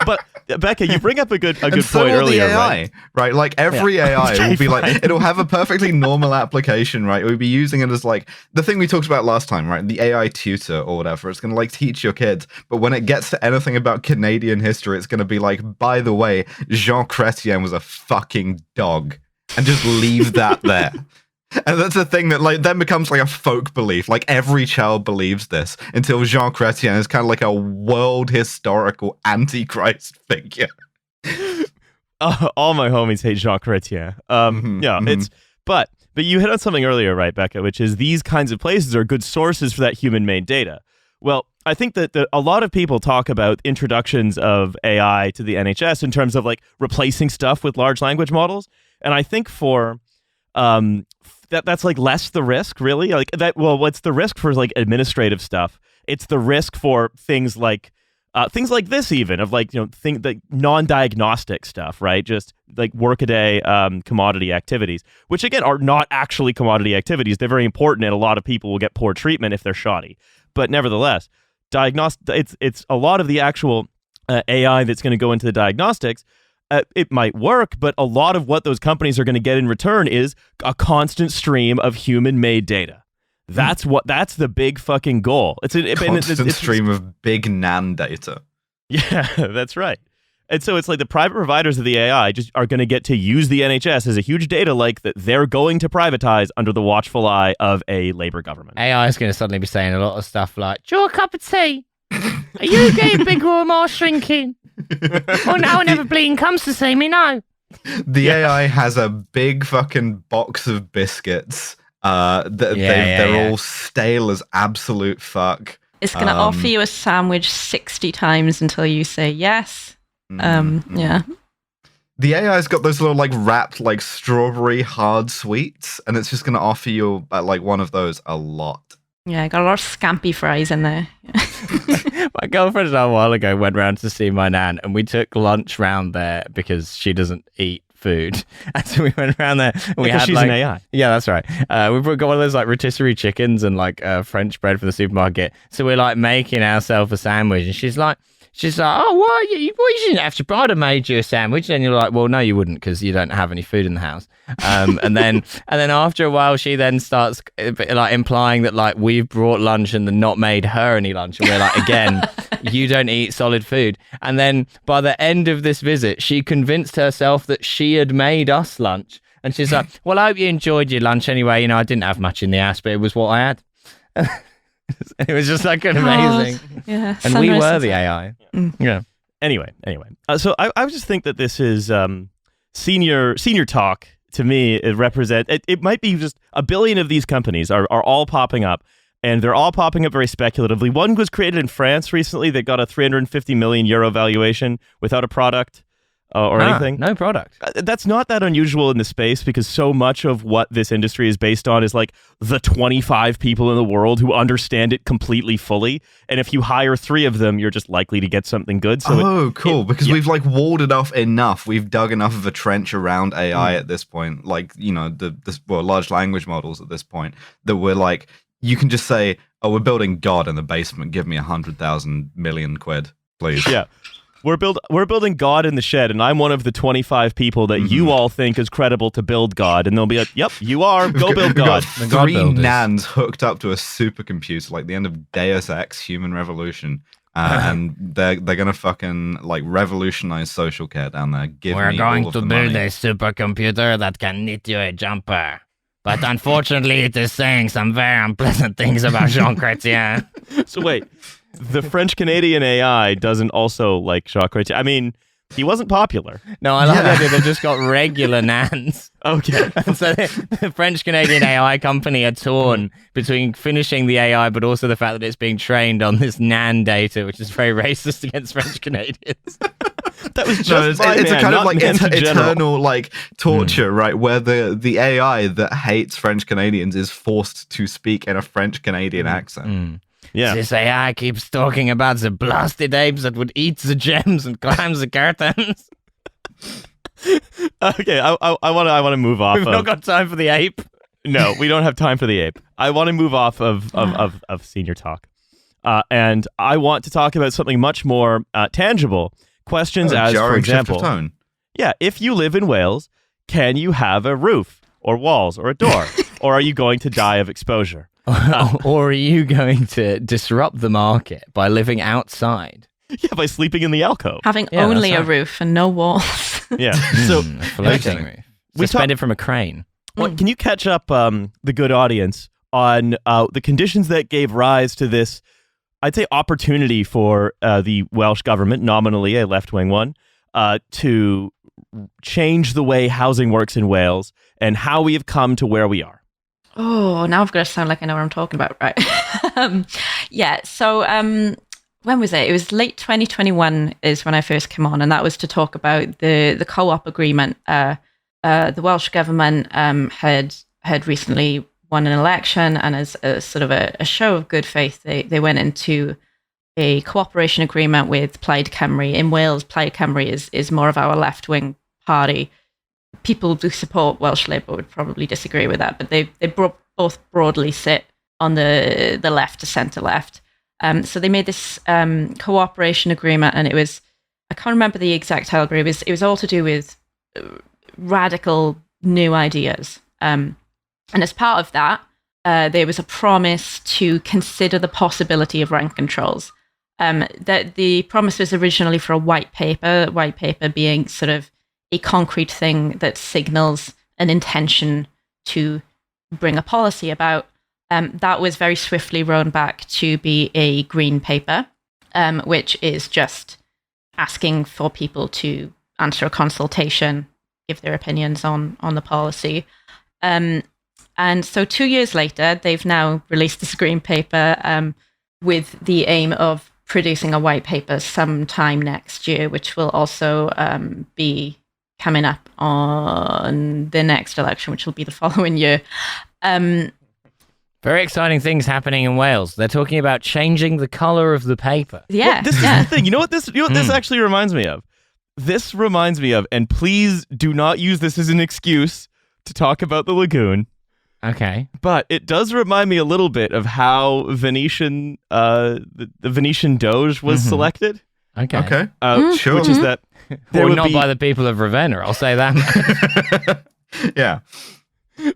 But Becca, you bring up a good point earlier, the AI, right? Like every AI will be like, it'll have a perfectly normal application, right? We'll be using it as like the thing we talked about last time, right? The AI tutor or whatever. It's going to like teach your kids. But when it gets to anything about Canadian history, it's going to be like, by the way, Jean Chrétien was a fucking dog, and just leave that there. And that's the thing that like then becomes like a folk belief. Like every child believes this until Jean Chrétien is kind of like a world historical antichrist figure. All my homies hate Jean Chrétien. It's but you hit on something earlier, right, Becca? Which is these kinds of places are good sources for that human-made data. Well, I think that a lot of people talk about introductions of AI to the NHS in terms of like replacing stuff with large language models, and I think for that's like less the risk, really. Like that. Well, what's the risk for like administrative stuff? It's the risk for things like this, even of like the non-diagnostic stuff, right? Just like workaday commodity activities, which again are not actually commodity activities. They're very important, and a lot of people will get poor treatment if they're shoddy. But nevertheless, it's a lot of the actual AI that's going to go into the diagnostics. It might work, but a lot of what those companies are going to get in return is a constant stream of human-made data. That's the big fucking goal. It's a constant stream of big nan data. Yeah, that's right. And so it's like the private providers of the AI just are going to get to use the NHS as a huge data lake that they're going to privatize under the watchful eye of a Labour government. AI is going to suddenly be saying a lot of stuff like, "Do you want a cup of tea? Are you getting bigger or more shrinking? Oh, no one ever bleeding comes to see me, no." The AI has a big fucking box of biscuits. They're all stale as absolute fuck. It's going to offer you a sandwich 60 times until you say yes. Yeah. The AI's got those little like wrapped like strawberry hard sweets, and it's just going to offer you like one of those a lot. Yeah, got a lot of scampy fries in there. My girlfriend a while ago went round to see my nan, and we took lunch round there because she doesn't eat food. And so we went around there and we had she's like an AI. Yeah, that's right. We got one of those like rotisserie chickens and like French bread from the supermarket. So we're like making ourselves a sandwich, and she's like, "Oh, why you shouldn't have to. I'd have made you a sandwich." And you're like, "Well, no, you wouldn't, because you don't have any food in the house." And then after a while, she then starts like implying that like we've brought lunch and then not made her any lunch, and we're like, again, you don't eat solid food. And then by the end of this visit, she convinced herself that she had made us lunch, and she's like, "Well, I hope you enjoyed your lunch anyway. You know, I didn't have much in the house, but it was what I had." It was just like an amazing. Yeah, and we were the AI. Yeah. Anyway. So I just think that this is senior talk. To me, it might be just a billion of these companies are all popping up, and they're all popping up very speculatively. One was created in France recently that got a 350 million euro valuation without a product or anything. No product. That's not that unusual in the space, because so much of what this industry is based on is like the 25 people in the world who understand it completely fully. And if you hire 3 of them, you're just likely to get something good. So cool. Because we've like walled it off enough. We've dug enough of a trench around AI at this point. Like, you know, large language models at this point that we're like, you can just say, "Oh, we're building God in the basement. Give me 100,000 million quid, please." Yeah. We're building God in the shed, and I'm one of the 25 people that you all think is credible to build God. And they'll be like, "Yep, you are. Go build God." We've got 3 nans hooked up to a supercomputer, like the end of Deus Ex: Human Revolution, and they're gonna fucking like revolutionize social care down there. We're going to build a supercomputer that can knit you a jumper. But unfortunately, it is saying some very unpleasant things about Jean Chrétien. So wait, the French-Canadian AI doesn't also like Jean Chrétien? I mean, he wasn't popular. No, I like the idea they've just got regular nans. Okay. So the French-Canadian AI company are torn between finishing the AI, but also the fact that it's being trained on this nan data, which is very racist against French-Canadians. That was just it's a kind of like eternal eternal like torture, right? Where the AI that hates French Canadians is forced to speak in a French Canadian accent. Yeah. This AI keeps talking about the blasted apes that would eat the gems and climb the curtains. Okay, I want to move off. We've not got time for the ape. No, we don't have time for the ape. I want to move off of senior talk, and I want to talk about something much more tangible. Questions as, for example, yeah, if you live in Wales, can you have a roof or walls or a door, or are you going to die of exposure? Or are you going to disrupt the market by living outside? Yeah, by sleeping in the alcove. Having only a roof and no walls. Yeah. So floating roof. Suspended from a crane. What, can you catch up the good audience on the conditions that gave rise to this, I'd say, opportunity for the Welsh government, nominally a left-wing one, to change the way housing works in Wales and how we have come to where we are? Oh, now I've got to sound like I know what I'm talking about, right? Yeah, so when was it? It was late 2021 is when I first came on, and that was to talk about the co-op agreement. The Welsh government had recently won an election, and as a sort of a show of good faith, they went into a cooperation agreement with Plaid Cymru. In Wales, Plaid Cymru is more of our left-wing party. People who support Welsh Labour would probably disagree with that, but they both broadly sit on the left to centre left. So they made this cooperation agreement, and it was, I can't remember the exact title, but it was all to do with radical new ideas. And as part of that, there was a promise to consider the possibility of rent controls. That the promise was originally for a white paper being sort of a concrete thing that signals an intention to bring a policy about. That was very swiftly rolled back to be a green paper, which is just asking for people to answer a consultation, give their opinions on the policy. And so 2 years later, they've now released this green paper with the aim of producing a white paper sometime next year, which will also be coming up on the next election, which will be the following year. Very exciting things happening in Wales. They're talking about changing the colour of the paper. Yeah, Well, this is the thing. You know what this actually reminds me of? This reminds me of, and please do not use this as an excuse to talk about the lagoon. Okay. But it does remind me a little bit of how Venetian, the Venetian Doge was selected. Okay. Okay. Sure. Which is that Or not by the people of Ravenna, I'll say that. Yeah.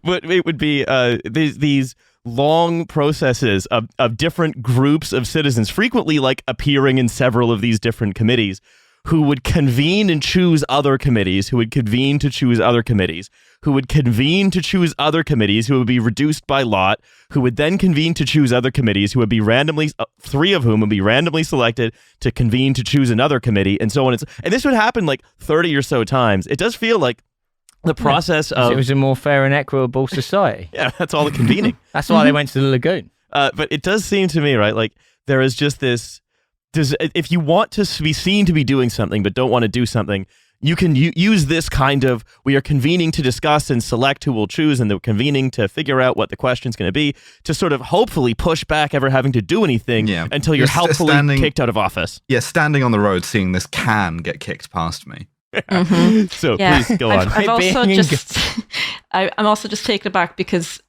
But it would be these long processes of different groups of citizens, frequently like appearing in several of these different committees, who would convene and choose other committees, who would convene to choose other committees, who would convene to choose other committees, who would be reduced by lot, who would then convene to choose other committees, who would be randomly, 3 of whom would be randomly selected to convene to choose another committee, and so on. And this would happen like 30 or so times. It does feel like the process of... It was a more fair and equitable society. Yeah, that's all the convening. That's why they went to the lagoon. But it does seem to me, right, like there is just this... if you want to be seen to be doing something but don't want to do something, you can use this kind of, we are convening to discuss and select who we'll choose, and they're convening to figure out what the question's going to be, to sort of hopefully push back ever having to do anything until you're helpfully kicked out of office. Yeah, standing on the road seeing this can get kicked past me. So please go on. I'm also just taken aback because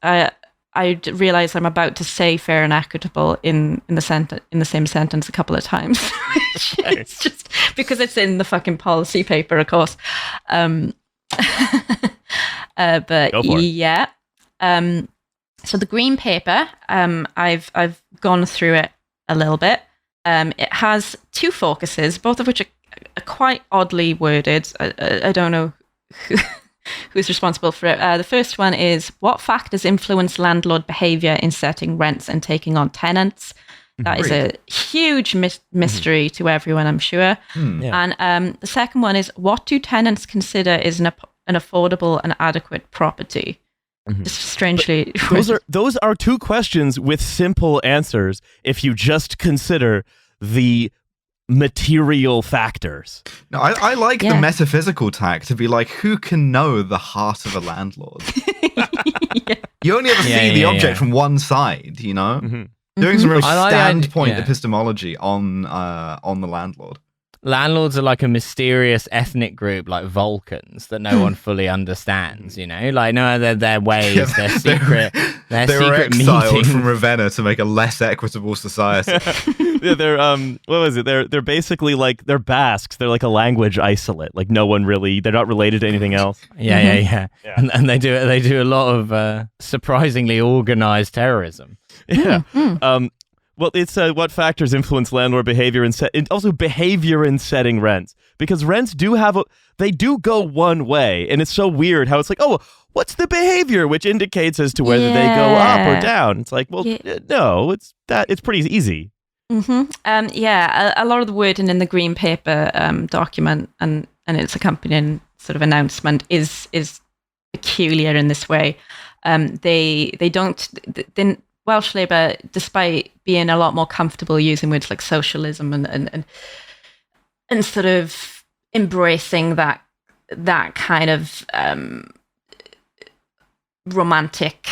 I realize I'm about to say fair and equitable in the same sentence a couple of times. It's just because it's in the fucking policy paper, of course. But yeah. So the green paper, I've gone through it a little bit. It has 2 focuses, both of which are quite oddly worded. I don't know who's responsible for it. The first one is, what factors influence landlord behaviour in setting rents and taking on tenants? That is a huge mystery to everyone, I'm sure. Yeah. And the second one is, what do tenants consider is an affordable and adequate property? Just strangely, those are 2 questions with simple answers if you just consider the material factors. No, I like the metaphysical tack to be like, who can know the heart of a landlord? You only ever see the object from one side, you know? Doing some real standpoint epistemology on the landlord. Landlords are like a mysterious ethnic group, like Vulcans, that no one fully understands. You know, like their ways, their secret, they secret were exiled meetings. from Ravenna to make a less equitable society. Yeah, they're what was it? They're basically like, they're Basques. They're like a language isolate. Like no one really, they're not related to anything else. Yeah. And they do a lot of surprisingly organized terrorism. Yeah. Well, it's what factors influence landlord behavior and also behavior in setting rents, because rents do go one way, and it's so weird how it's like, oh, what's the behavior, which indicates as to whether they go up or down. It's like, well, no, it's pretty easy. A lot of the wording in the green paper document and its accompanying sort of announcement is peculiar in this way. Welsh Labour, despite being a lot more comfortable using words like socialism and sort of embracing that kind of romantic,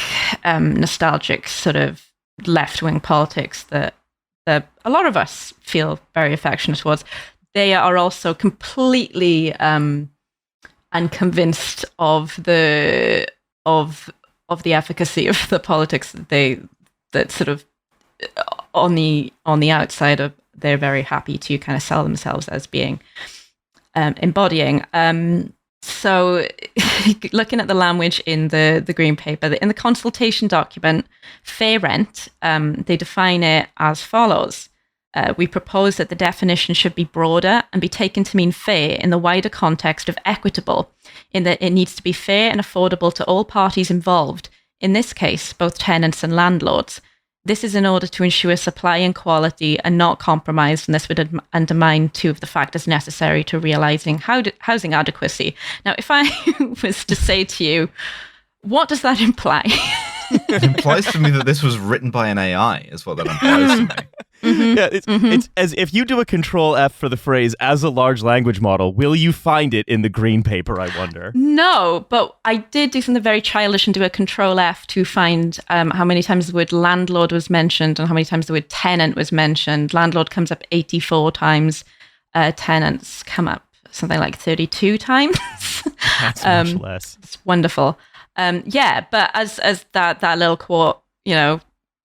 nostalgic sort of left-wing politics that a lot of us feel very affectionate towards, they are also completely unconvinced of the efficacy of the politics that sort of on the outside they're very happy to kind of sell themselves as being embodying. So looking at the language in the green paper, in the consultation document, fair rent, they define it as follows. We propose that the definition should be broader and be taken to mean fair in the wider context of equitable, in that it needs to be fair and affordable to all parties involved, in this case, both tenants and landlords. This is in order to ensure supply and quality are not compromised, and this would undermine two of the factors necessary to realising housing adequacy. Now, if I was to say to you, what does that imply? It implies to me that this was written by an AI, is what that implies to me. Yeah, it's as if you do a control F for the phrase "as a large language model," will you find it in the green paper, I wonder? No, but I did do something very childish and do a control F to find how many times the word landlord was mentioned and how many times the word tenant was mentioned. Landlord comes up 84 times. Tenants come up something like 32 times. That's much less. It's wonderful. Yeah, but as that little quote,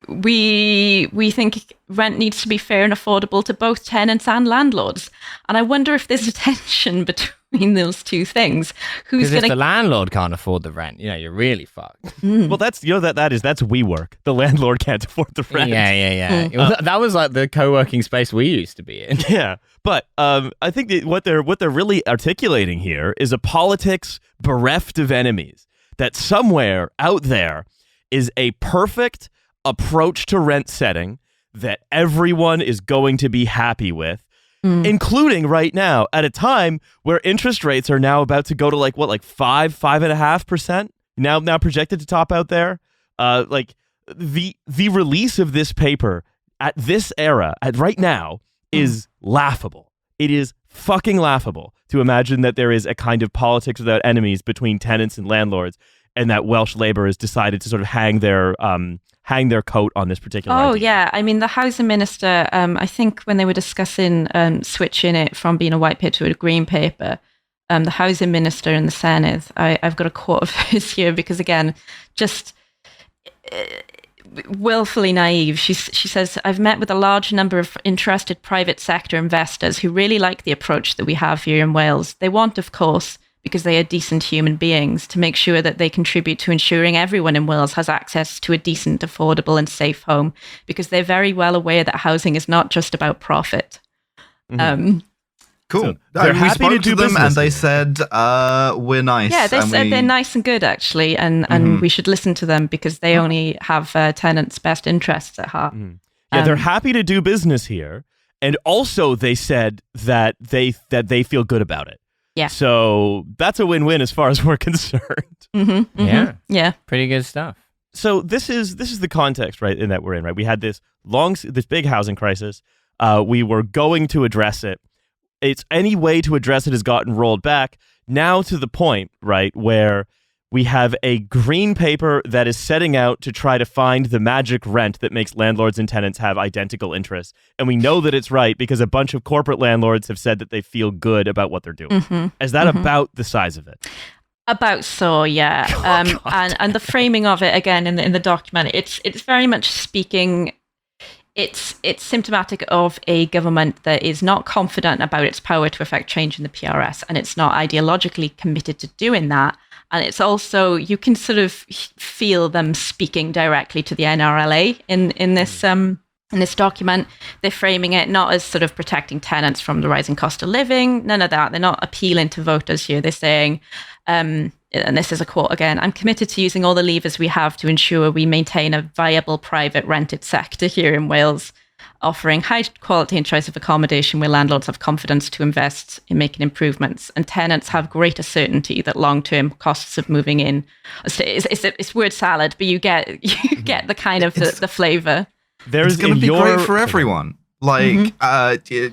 we think rent needs to be fair and affordable to both tenants and landlords. And I wonder if there's a tension between those two things. Who's Because going if the to... landlord can't afford the rent, you're really fucked. Well, that's that's WeWork. The landlord can't afford the rent. Yeah. That was like the co-working space we used to be in. Yeah, but I think that what they're really articulating here is a politics bereft of enemies. That somewhere out there is a perfect approach to rent setting that everyone is going to be happy with, including right now at a time where interest rates are now about to go to like 5.5% now projected to top out there. Like the release of this paper at this era right now is laughable. It is fucking laughable to imagine that there is a kind of politics without enemies between tenants and landlords, and that Welsh Labour has decided to sort of hang their coat on this particular idea. Yeah. I mean, the housing minister, I think when they were discussing switching it from being a white paper to a green paper, the housing minister in the Senate, I've got a quote of his here because, again, just willfully naive. She says, I've met with a large number of interested private sector investors who really like the approach that we have here in Wales. They want, of course, because they are decent human beings, to make sure that they contribute to ensuring everyone in Wales has access to a decent, affordable and safe home, because they're very well aware that housing is not just about profit. Cool. So they're we happy spoke to do them, business. and they said, "We're nice." Yeah, they and said they're nice and good, actually, and we should listen to them because they only have tenants' best interests at heart. Yeah, they're happy to do business here, and also they said that they feel good about it. Yeah. So that's a win-win as far as we're concerned. Yeah. Pretty good stuff. So this is the context, right, in that we're in, right? We had this big housing crisis. We were going to address it. It's any way to address it has gotten rolled back now to the point, right, where we have a green paper that is setting out to try to find the magic rent that makes landlords and tenants have identical interests. And we know that it's right because a bunch of corporate landlords have said that they feel good about what they're doing. Is that about the size of it? About so, yeah. And the framing of it, again, in the document, it's very much speaking... It's symptomatic of a government that is not confident about its power to affect change in the PRS, and it's not ideologically committed to doing that. And it's also, you can sort of feel them speaking directly to the NRLA in this document. They're framing it not as sort of protecting tenants from the rising cost of living, none of that. They're not appealing to voters here. They're saying, and this is a quote again, I'm committed to using all the levers we have to ensure we maintain a viable private rented sector here in Wales, offering high quality and choice of accommodation where landlords have confidence to invest in making improvements and tenants have greater certainty that long-term costs of moving in. It's word salad, but you get the kind of the flavour. It's going to be great for everyone. Like,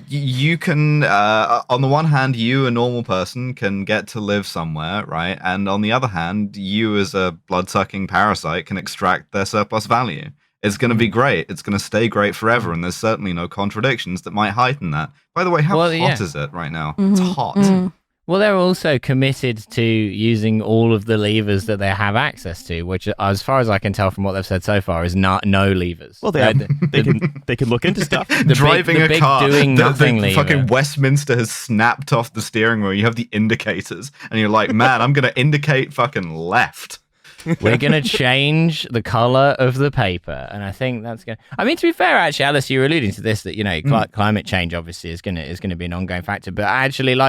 you can, on the one hand, you, a normal person, can get to live somewhere, right? And on the other hand, you, as a blood-sucking parasite, can extract their surplus value. It's going to be great. It's going to stay great forever, and there's certainly no contradictions that might heighten that. By the way, how hot is it right now? It's hot. Well, they're also committed to using all of the levers that they have access to, which, as far as I can tell from what they've said so far, is no levers. Well, they can look into stuff. Driving a car, doing nothing the lever. Fucking Westminster has snapped off the steering wheel. You have the indicators, and you're like, man, I'm going to indicate fucking left. We're going to change the color of the paper. And I think that's going to... I mean, to be fair, actually, Alice, you were alluding to this, that, climate change obviously is going to be an ongoing factor. But actually,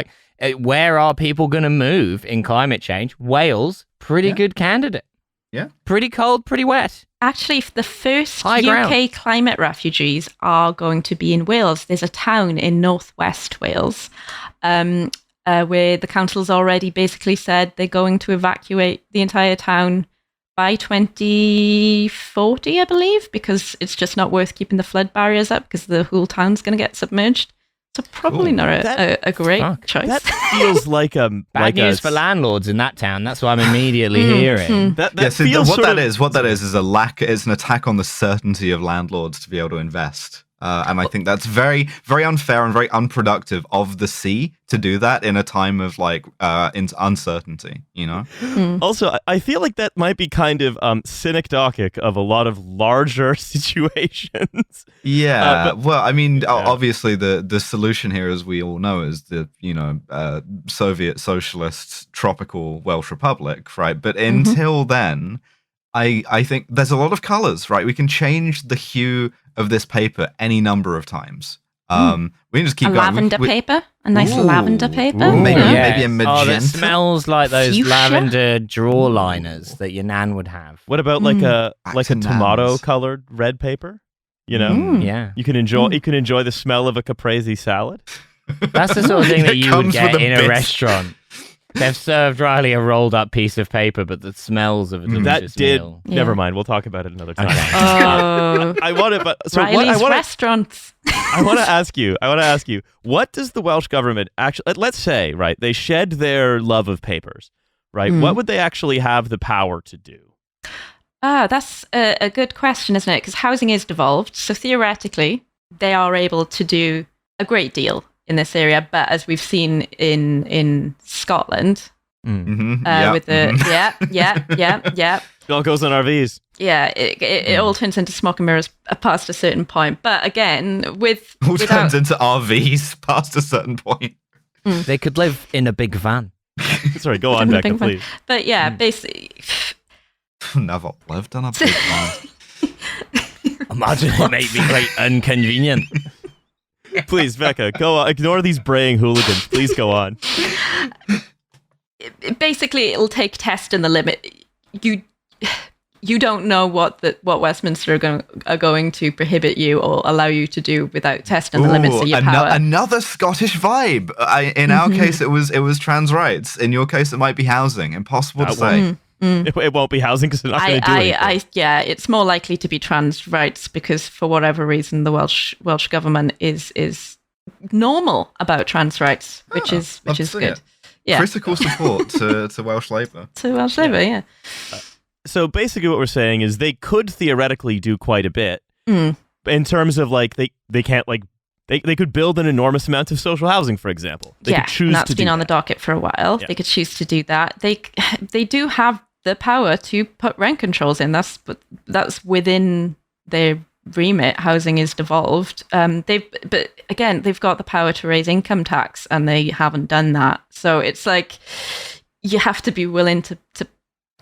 where are people going to move in climate change? Wales, pretty good candidate. Yeah. Pretty cold, pretty wet. Actually, the first High UK ground. climate refugees are going to be in Wales. There's a town in northwest Wales where the council's already basically said they're going to evacuate the entire town by 2040, I believe, because it's just not worth keeping the flood barriers up because the whole town's going to get submerged. So probably not a great choice. That feels like Bad news for landlords in that town. That's what I'm immediately hearing. That So feels what sort that of- is, is a lack. It's an attack on the certainty of landlords to be able to invest. And I think that's very, very unfair and very unproductive of the sea to do that in a time of uncertainty. Also, I feel like that might be kind of synecdochic of a lot of larger situations. Yeah. But- obviously the solution here, as we all know, is the Soviet socialist tropical Welsh Republic, right? But until then, I think there's a lot of colors, right? We can change the hue of this paper any number of times. We can just keep a going. lavender paper, a nice lavender paper. Ooh, maybe- Yeah. a magenta. Oh, that smells like those Fuchsia? lavender drawer liners that your nan would have. What about like a Accent tomato names. colored red paper? Yeah. You can enjoy the smell of a caprese salad. That's the sort of thing that It you would comes get with a in a bit. restaurant. They've served Riley a rolled up piece of paper, but the smells of a delicious That did. meal. Yeah. Never mind. We'll talk about it another time. Okay. Oh, I want to. So Riley's what restaurants. I want to ask you. What does the Welsh government actually? Let's say, right? They shed their love of papers, right? What would they actually have the power to do? That's a good question, isn't it? Because housing is devolved, so theoretically they are able to do a great deal in this area. But as we've seen in Scotland, with the It all goes on RVs. it all turns into smoke and mirrors past a certain point. But again, All without turns into RVs past a certain point. They could live in a big van. Sorry, go on, Becca, please. but yeah, basically. Never lived on a big van. Imagine it might be quite inconvenient. Please, Becca, go on. Ignore these braying hooligans. Please go on. Basically, it'll take testing the limit. You don't know what Westminster are going to prohibit you or allow you to do without testing the limits of your power. Another Scottish vibe. In our case, it was trans rights. In your case, it might be housing. Impossible to say. It won't be housing because they're not going to do anything. It's more likely to be trans rights because for whatever reason the Welsh government is normal about trans rights, which is love to see good. it. Yeah, Critical support to Welsh Labour. to Welsh Labour. Yeah. So basically what we're saying is they could theoretically do quite a bit in terms of they can't they could build an enormous amount of social housing, for example. They could choose and that's to been do on the that. docket for a while. Yeah. They could choose to do that. They do have the power to put rent controls in. That's within their remit. Housing is devolved. But again, they've got the power to raise income tax, and they haven't done that. So it's like you have to be willing to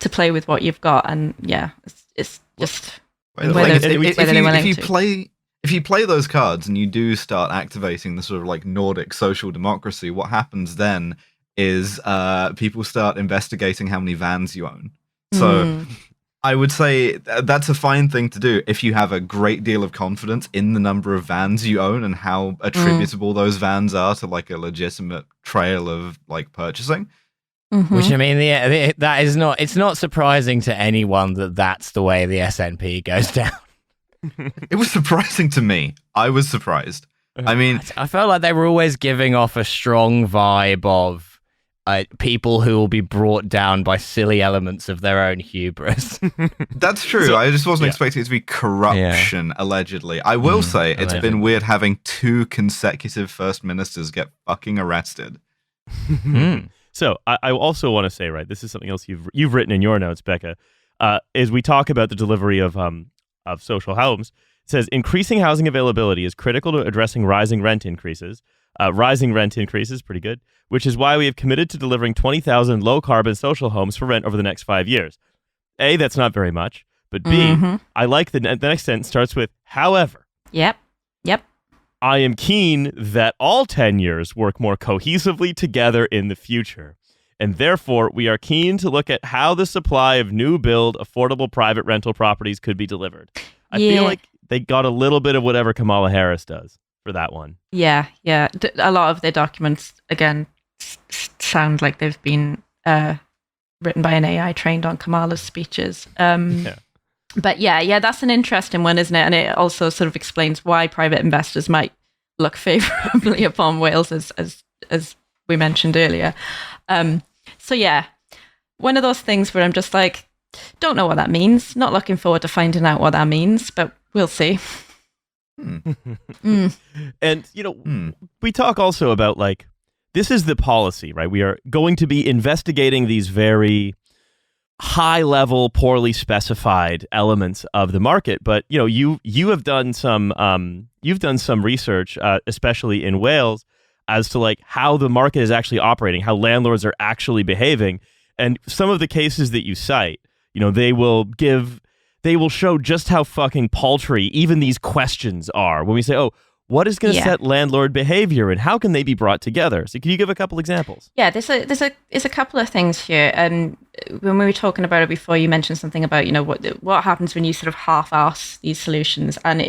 play with what you've got, and it's just whether they're willing to. If you play those cards and you do start activating the sort of like Nordic social democracy, what happens then is people start investigating how many vans you own. So I would say that's a fine thing to do if you have a great deal of confidence in the number of vans you own and how attributable those vans are to like a legitimate trail of like purchasing. Which I mean, that is not. It's not surprising to anyone that that's the way the SNP goes down. It was surprising to me. I was surprised. I mean, I felt like they were always giving off a strong vibe of people who will be brought down by silly elements of their own hubris. that's true. I just wasn't expecting it to be corruption, allegedly. I will say it's allegedly. been weird having 2 consecutive first ministers get fucking arrested. So I also want to say, right, this is something else you've written in your notes, Becca, is we talk about the delivery of social homes. It says increasing housing availability is critical to addressing rising rent increases. Pretty good, which is why we have committed to delivering 20,000 low-carbon social homes for rent over the next 5 years. A, that's not very much, but B, Mhm. I like the next sentence starts with, however, Yep. I am keen that all tenures work more cohesively together in the future. And therefore, we are keen to look at how the supply of new build affordable private rental properties could be delivered. I feel like they got a little bit of whatever Kamala Harris does for that one. Yeah. A lot of their documents, again, sound like they've been written by an AI trained on Kamala's speeches. But yeah, that's an interesting one, isn't it? And it also sort of explains why private investors might look favorably upon Wales, as we mentioned earlier. So yeah, one of those things where I'm just like, don't know what that means. Not looking forward to finding out what that means, but we'll see. And, we talk also about, like, this is the policy, right? We are going to be investigating these very high-level, poorly specified elements of the market. But, you have done some research, especially in Wales, as to, like, how the market is actually operating, how landlords are actually behaving. And some of the cases that you cite, they will show just how fucking paltry even these questions are when we say, what is going to set landlord behavior and how can they be brought together? So can you give a couple examples? Yeah, there's a couple of things here. And when we were talking about it before, you mentioned something about, what happens when you sort of half-ass these solutions. And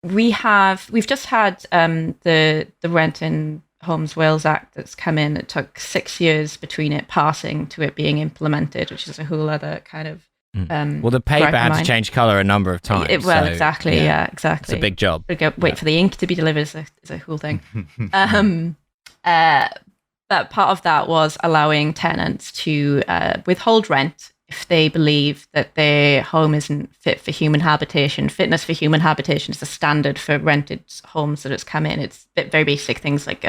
we've just had the Rent in Homes Wales Act that's come in. It took 6 years between it passing to it being implemented, which is a whole other kind of well, the paper had to change colour a number of times. Exactly. It's a big job. Wait for the ink to be delivered is a whole thing. But part of that was allowing tenants to withhold rent if they believe that their home isn't fit for human habitation. Fitness for human habitation is the standard for rented homes that it's come in. It's very basic things like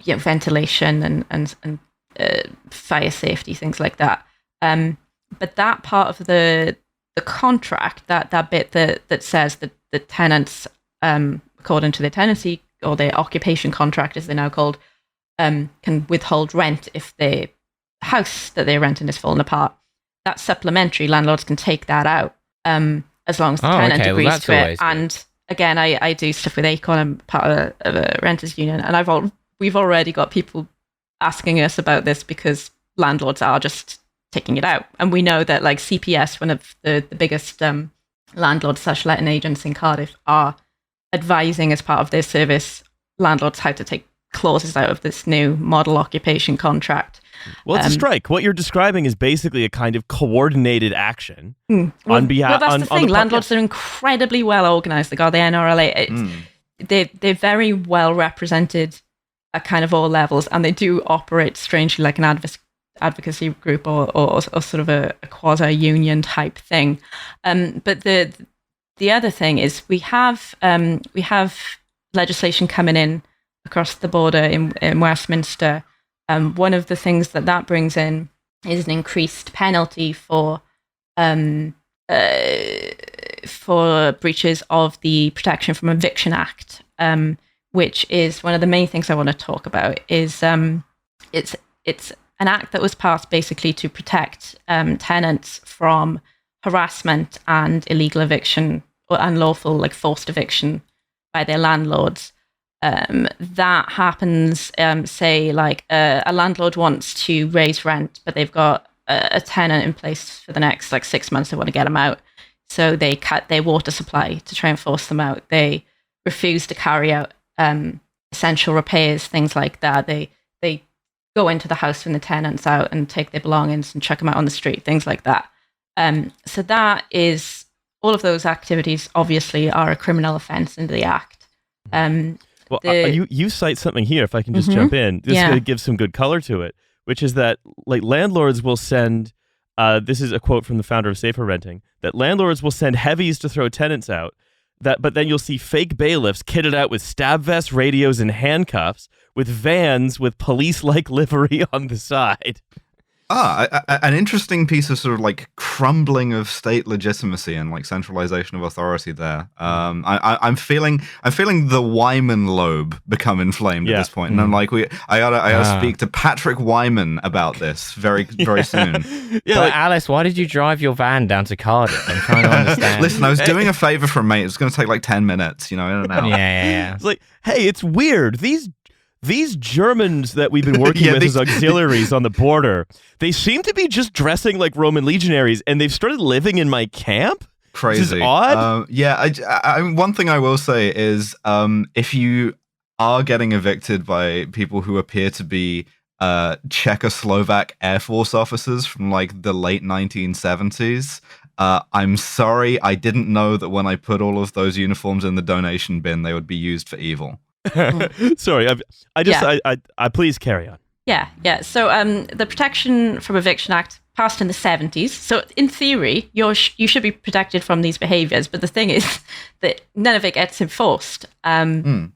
ventilation and fire safety, things like that. But that part of the contract, that bit that says that the tenants, according to their tenancy or their occupation contract, as they're now called, can withhold rent if the house that they're renting is falling apart. That's supplementary. Landlords can take that out as long as the tenant agrees to it. And again, I do stuff with Acorn. I'm part of a renters union, and we've already got people asking us about this because landlords are just taking it out. And we know that, like, CPS, one of the biggest landlord/letting agents in Cardiff, are advising as part of their service landlords how to take clauses out of this new model occupation contract. Well, it's a strike. What you're describing is basically a kind of coordinated action on behalf. Well, that's the thing. Landlords are incredibly well organized. They got the NRLA. They're very well represented at kind of all levels, and they do operate strangely like an advocacy group or sort of a quasi union type thing. But the other thing is we have legislation coming in across the border in Westminster. One of the things that brings in is an increased penalty for breaches of the Protection from Eviction Act, which is one of the main things I want to talk about. Is it's an act that was passed basically to protect tenants from harassment and illegal eviction or unlawful, like, forced eviction by their landlords. That happens, say, like a landlord wants to raise rent, but they've got a tenant in place for the next 6 months. They want to get them out. So they cut their water supply to try and force them out. They refuse to carry out essential repairs, things like that. They go into the house when the tenant's out and take their belongings and chuck them out on the street, things like that. So that is, all of those activities obviously are a criminal offence under the Act. Well, you cite something here, if I can just jump in. This is going to give some good color to it, which is that, like, landlords will send, this is a quote from the founder of Safer Renting, that landlords will send heavies to throw tenants out, but then you'll see fake bailiffs kitted out with stab vests, radios, and handcuffs, with vans with police-like livery on the side. An interesting piece of sort of like crumbling of state legitimacy and like centralization of authority there. I'm feeling the Wyman lobe become inflamed at this point, and I'm like, I gotta speak to Patrick Wyman about this very soon. But Alice, why did you drive your van down to Cardiff? I'm trying to understand. Listen, I was doing a favor for a mate. It's going to take like 10 minutes, in and out. Yeah. It's like, hey, it's weird. These Germans that we've been working with as auxiliaries on the border, they seem to be just dressing like Roman legionaries, and they've started living in my camp. Crazy. This is odd. One thing I will say is, if you are getting evicted by people who appear to be Czechoslovak Air Force officers from like the late 1970s, I'm sorry, I didn't know that when I put all of those uniforms in the donation bin, they would be used for evil. Sorry, I please carry on. Yeah. So the Protection from Eviction Act passed in the 70s. So in theory, you should be protected from these behaviors. But the thing is that none of it gets enforced. And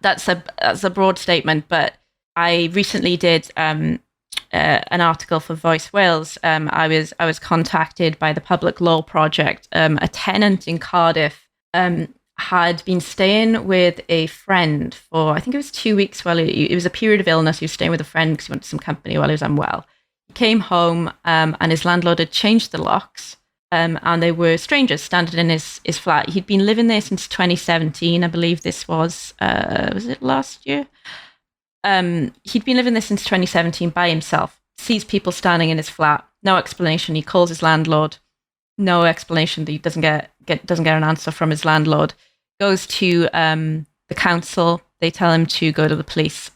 that's a broad statement. But I recently did an article for Voice Wales. I was contacted by the Public Law Project. A tenant in Cardiff had been staying with a friend for, I think it was 2 weeks while it was a period of illness. He was staying with a friend because he wanted some company while he was unwell. He came home and his landlord had changed the locks and they were strangers standing in his flat. He'd been living there since 2017. I believe this was it last year? He'd been living there since 2017 by himself. Sees people standing in his flat. No explanation. He calls his landlord. No explanation. That he doesn't get an answer from his landlord. Goes to the council. They tell him to go to the police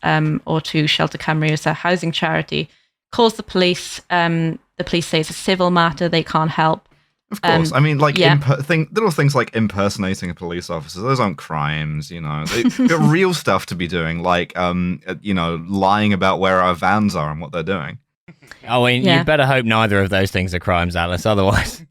or to Shelter Cymru as a housing charity. Calls the police. The police say it's a civil matter. They can't help. Of course. I mean, like little things like impersonating a police officer. Those aren't crimes, They've got real stuff to be doing, like lying about where our vans are and what they're doing. Oh, and you better hope neither of those things are crimes, Alice. Otherwise,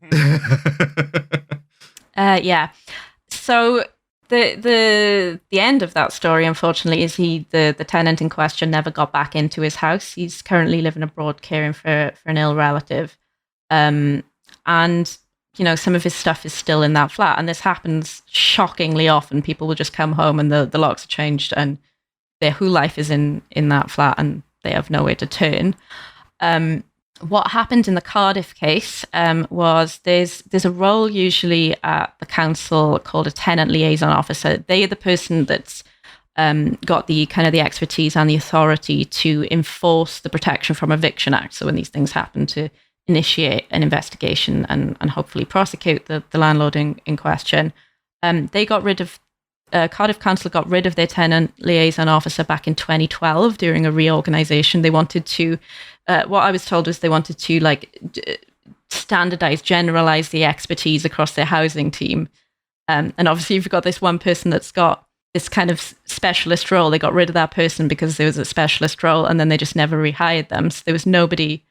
So the end of that story, unfortunately, is the tenant in question never got back into his house. He's currently living abroad, caring for an ill relative, and some of his stuff is still in that flat. And this happens shockingly often. People will just come home and the locks are changed, and their whole life is in that flat, and they have nowhere to turn. What happened in the Cardiff case was there's a role usually at the council called a tenant liaison officer. They are the person that's got the kind of the expertise and the authority to enforce the Protection from Eviction Act. So when these things happen, to initiate an investigation and hopefully prosecute the landlord in question. They got rid of Cardiff Council got rid of their tenant liaison officer back in 2012 during a reorganization. They wanted to, what I was told was they wanted to standardize, generalize the expertise across their housing team. And obviously you've got this one person that's got this kind of specialist role. They got rid of that person because there was a specialist role, and then they just never rehired them. So there was nobody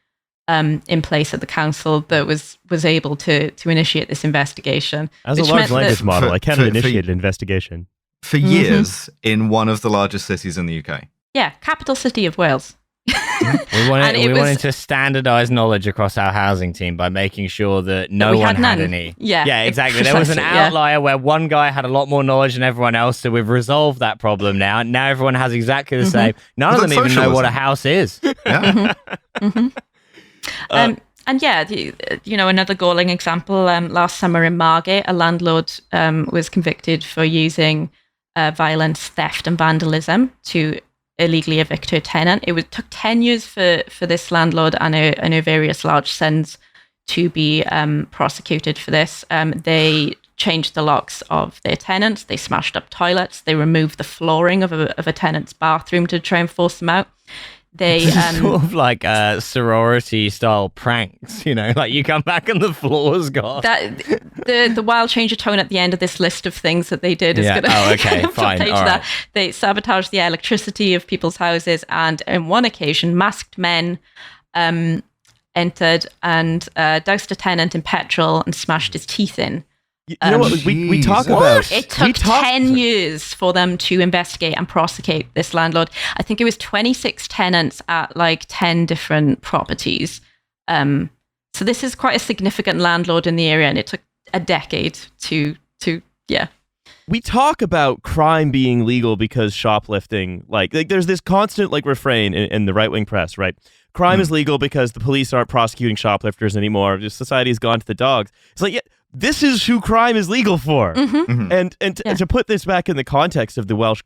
in place at the council that was able to initiate this investigation. As a large language model, I can't initiate an investigation. For years in one of the largest cities in the UK. Yeah, capital city of Wales. We wanted to standardize knowledge across our housing team by making sure that no one had any. Yeah, exactly. There was an outlier where one guy had a lot more knowledge than everyone else, so we've resolved that problem now. Now everyone has exactly the same. None of them even know what a house is. Yeah. Another galling example. Last summer in Margate, a landlord was convicted for using violence, theft, and vandalism to illegally evict her tenant. It took 10 years for this landlord and her various large sons to be prosecuted for this. They changed the locks of their tenants. They smashed up toilets. They removed the flooring of a tenant's bathroom to try and force them out. They sort of like sorority style pranks, like you come back and the floor's gone. The wild change of tone at the end of this list of things that they did is going to fine. All right. They sabotaged the electricity of people's houses, and on one occasion, masked men entered and doused a tenant in petrol and smashed his teeth in. You know what? We talk Jesus. about It took 10 years for them to investigate and prosecute this landlord. I think it was 26 tenants at like 10 different properties. So this is quite a significant landlord in the area, and it took a decade to yeah. We talk about crime being legal because shoplifting, like there's this constant like refrain in the right-wing press, right? Crime is legal because the police aren't prosecuting shoplifters anymore. Just society has gone to the dogs. It's like, yeah, this is who crime is legal for. And to put this back in the context of the Welsh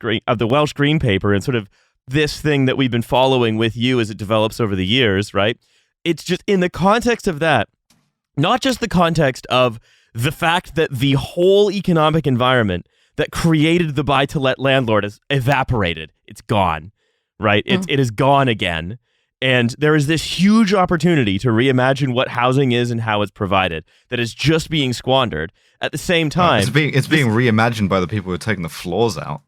Green Paper and sort of this thing that we've been following with you as it develops over the years, right? It's just in the context of that, not just the context of the fact that the whole economic environment that created the buy-to-let landlord has evaporated. It's gone, right? It is gone again. And there is this huge opportunity to reimagine what housing is and how it's provided that is just being squandered. At the same time... It's being reimagined by the people who are taking the floors out.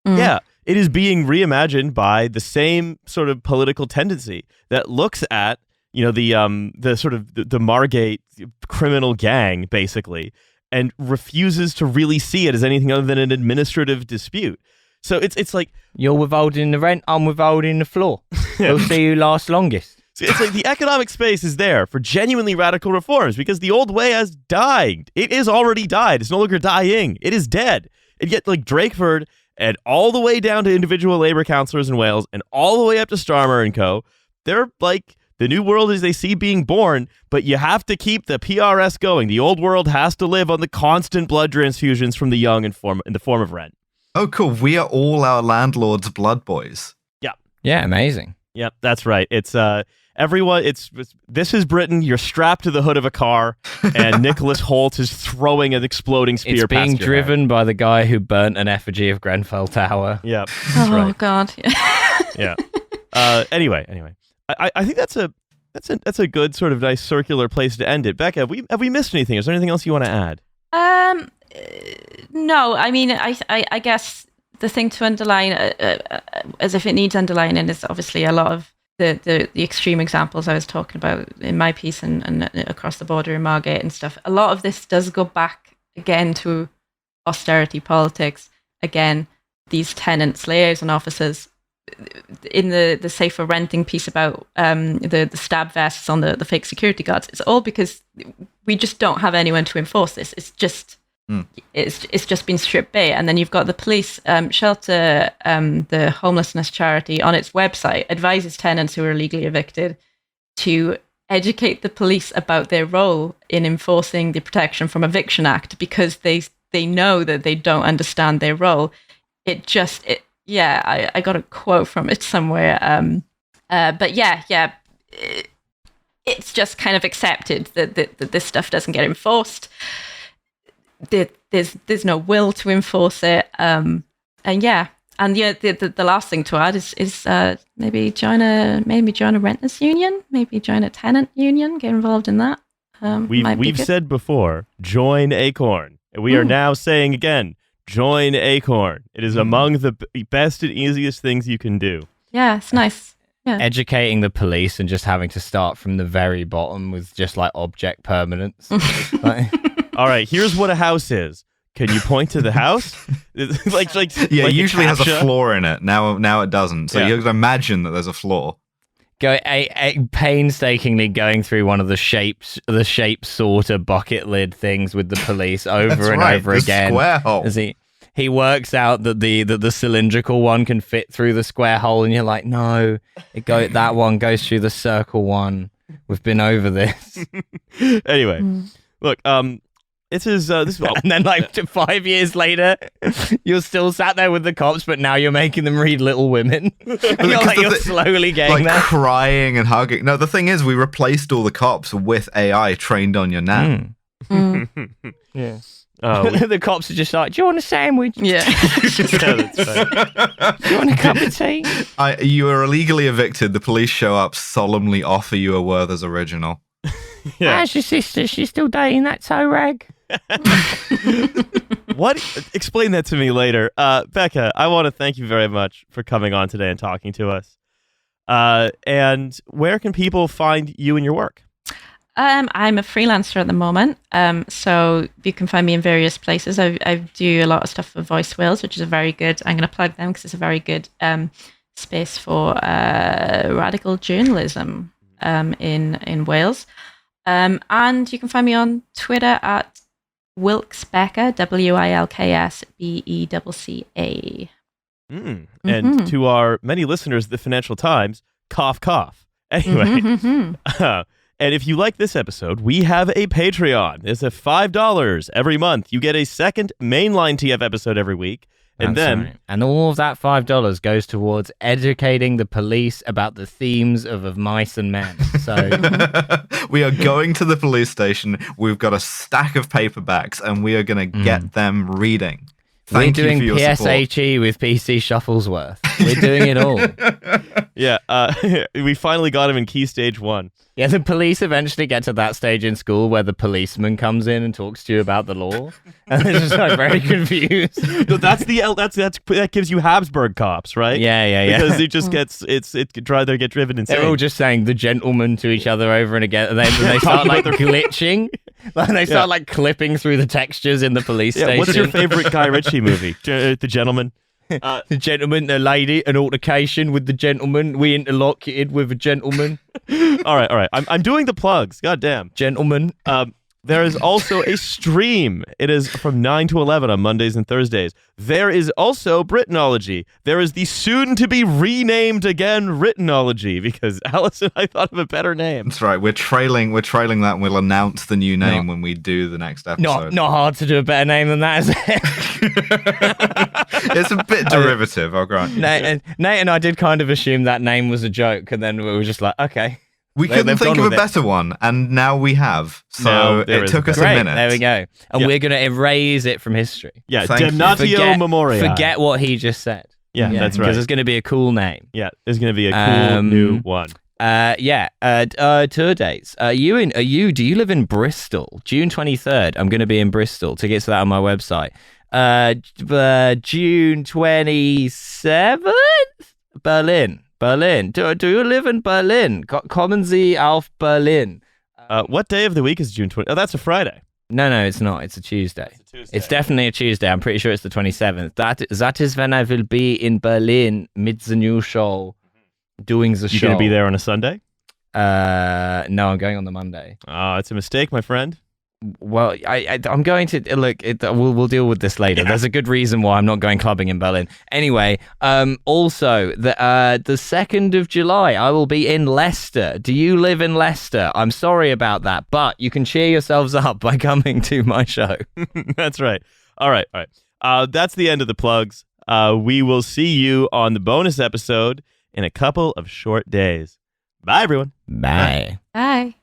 Yeah, it is being reimagined by the same sort of political tendency that looks at, you know, the sort of the Margate criminal gang, basically, and refuses to really see it as anything other than an administrative dispute. So it's like... You're withholding the rent, I'm withholding the floor. We'll see who lasts longest. So it's like the economic space is there for genuinely radical reforms because the old way has died. It is already died. It's no longer dying. It is dead. And yet, like Drakeford and all the way down to individual labor councillors in Wales and all the way up to Starmer and co., they're like... The new world is they see being born, but you have to keep the PRS going. The old world has to live on the constant blood transfusions from the young in the form of rent. Oh, cool. We are all our landlord's blood boys. Yeah, amazing. Yep, that's right. It's everyone. This is Britain. You're strapped to the hood of a car, and Nicholas Holt is throwing an exploding spear. It's being past your driven head. by the guy who burnt an effigy of Grenfell Tower. Yep. Oh right. God. Yeah. Anyway. I think that's a good sort of nice circular place to end it. Becca, have we missed anything? Is there anything else you want to add? No. I mean, I guess the thing to underline, as if it needs underlining, is obviously a lot of the extreme examples I was talking about in my piece and across the border in Margate and stuff. A lot of this does go back again to austerity politics. Again, these tenants, liaison officers. In the safer renting piece about the stab vests on the fake security guards, it's all because we just don't have anyone to enforce this. It's just it's just been stripped bare. And then you've got the police shelter, the homelessness charity on its website advises tenants who are illegally evicted to educate the police about their role in enforcing the Protection from Eviction Act because they know that they don't understand their role. Yeah, I got a quote from it somewhere. But yeah, it's just kind of accepted that this stuff doesn't get enforced. There's no will to enforce it. And the last thing to add is maybe join a renters union, maybe join a tenant union, get involved in that. We've said before, join Acorn. We are now saying again. Join Acorn. It is among the best and easiest things you can do. Yeah, it's nice. Yeah. Educating the police and just having to start from the very bottom with just like object permanence. All right, here's what a house is. Can you point to the house? like it usually has a floor in it. Now it doesn't. So Yeah. you have to imagine that there's a floor. Painstakingly going through one of the shape sorter bucket lid things with the police over and over the again. Square hole. As he works out that the cylindrical one can fit through the square hole, and you're like, no, that one goes through the circle one. We've been over this. Anyway, look, this is and then like 5 years later, you're still sat there with the cops, but now you're making them read Little Women. You're slowly getting there. Crying and hugging. No, the thing is, we replaced all the cops with AI trained on your nan. Yeah. Oh, The cops are just like, do you want a sandwich? Yeah. that's right. Do you want a cup of tea? You are illegally evicted. The police show up, solemnly offer you a Werther's original. Yeah. How's your sister? She's still dating that toe rag? What? Explain that to me later. Becca, I want to thank you very much for coming on today and talking to us. And where can people find you and your work? I'm a freelancer at the moment, so you can find me in various places. I do a lot of stuff for Voice Wales, which is a very good. I'm going to plug them because it's a very good space for radical journalism in Wales. And you can find me on Twitter at Wilks Becca, WILKS BECCA. And to our many listeners of the Financial Times, cough, cough. Anyway, and if you like this episode, we have a Patreon. It's a $5 every month. You get a second mainline TF episode every week. And That's then, right. And all of that $5 goes towards educating the police about the themes of mice and men. So we are going to the police station. We've got a stack of paperbacks, and we are going to get them reading. Thank we're you doing for your support. PSHE with PC Shufflesworth. We're doing it all. yeah, we finally got him in Key Stage 1. Yeah, the police eventually get to that stage in school where the policeman comes in and talks to you about the law, and they're just like very confused. No, that gives you Habsburg cops, right? Yeah. Because it just gets they get driven insane. They're all just saying the gentleman to each other over and again, and then they start like glitching. Like they start like clipping through the textures in the police station. What's your favorite Guy Ritchie movie? The Gentleman. The gentleman, the lady, an altercation with the gentleman. We interlocuted with a gentleman. All right. I'm doing the plugs. God damn. Gentleman. There is also a stream. It is from 9 to 11 on Mondays and Thursdays. There is also Britanology. There is the soon-to-be renamed again Britanology, because Alice and I thought of a better name. That's right. We're trailing that, and we'll announce the new name when we do the next episode. Not hard to do a better name than that, is it? It's a bit derivative, I'll grant you. Nate and I did kind of assume that name was a joke, and then we were just like, okay. We couldn't think of a better one, and now we have. So it took us a minute. There we go. And we're going to erase it from history. Yeah, Thank you. Damnatio Memoria. Forget what he just said. Yeah, that's right. Because it's going to be a cool name. Yeah, there's going to be a cool new one. Tour dates. Do you live in Bristol? June 23rd, I'm going to be in Bristol. Tickets to that on my website. June 27th, Berlin. Do you live in Berlin? Kommen Sie auf Berlin. What day of the week is June 20th? Oh, that's a Friday. No, it's not. It's a Tuesday. It's definitely a Tuesday. I'm pretty sure it's the 27th. That is when I will be in Berlin with the new show, doing the show. You going to be there on a Sunday? No, I'm going on the Monday. Oh, it's a mistake, my friend. Well, I'm going to look. We'll deal with this later. Yeah. There's a good reason why I'm not going clubbing in Berlin. Anyway, also the 2nd of July, I will be in Leicester. Do you live in Leicester? I'm sorry about that, but you can cheer yourselves up by coming to my show. That's right. All right. That's the end of the plugs. We will see you on the bonus episode in a couple of short days. Bye, everyone. Bye. Bye.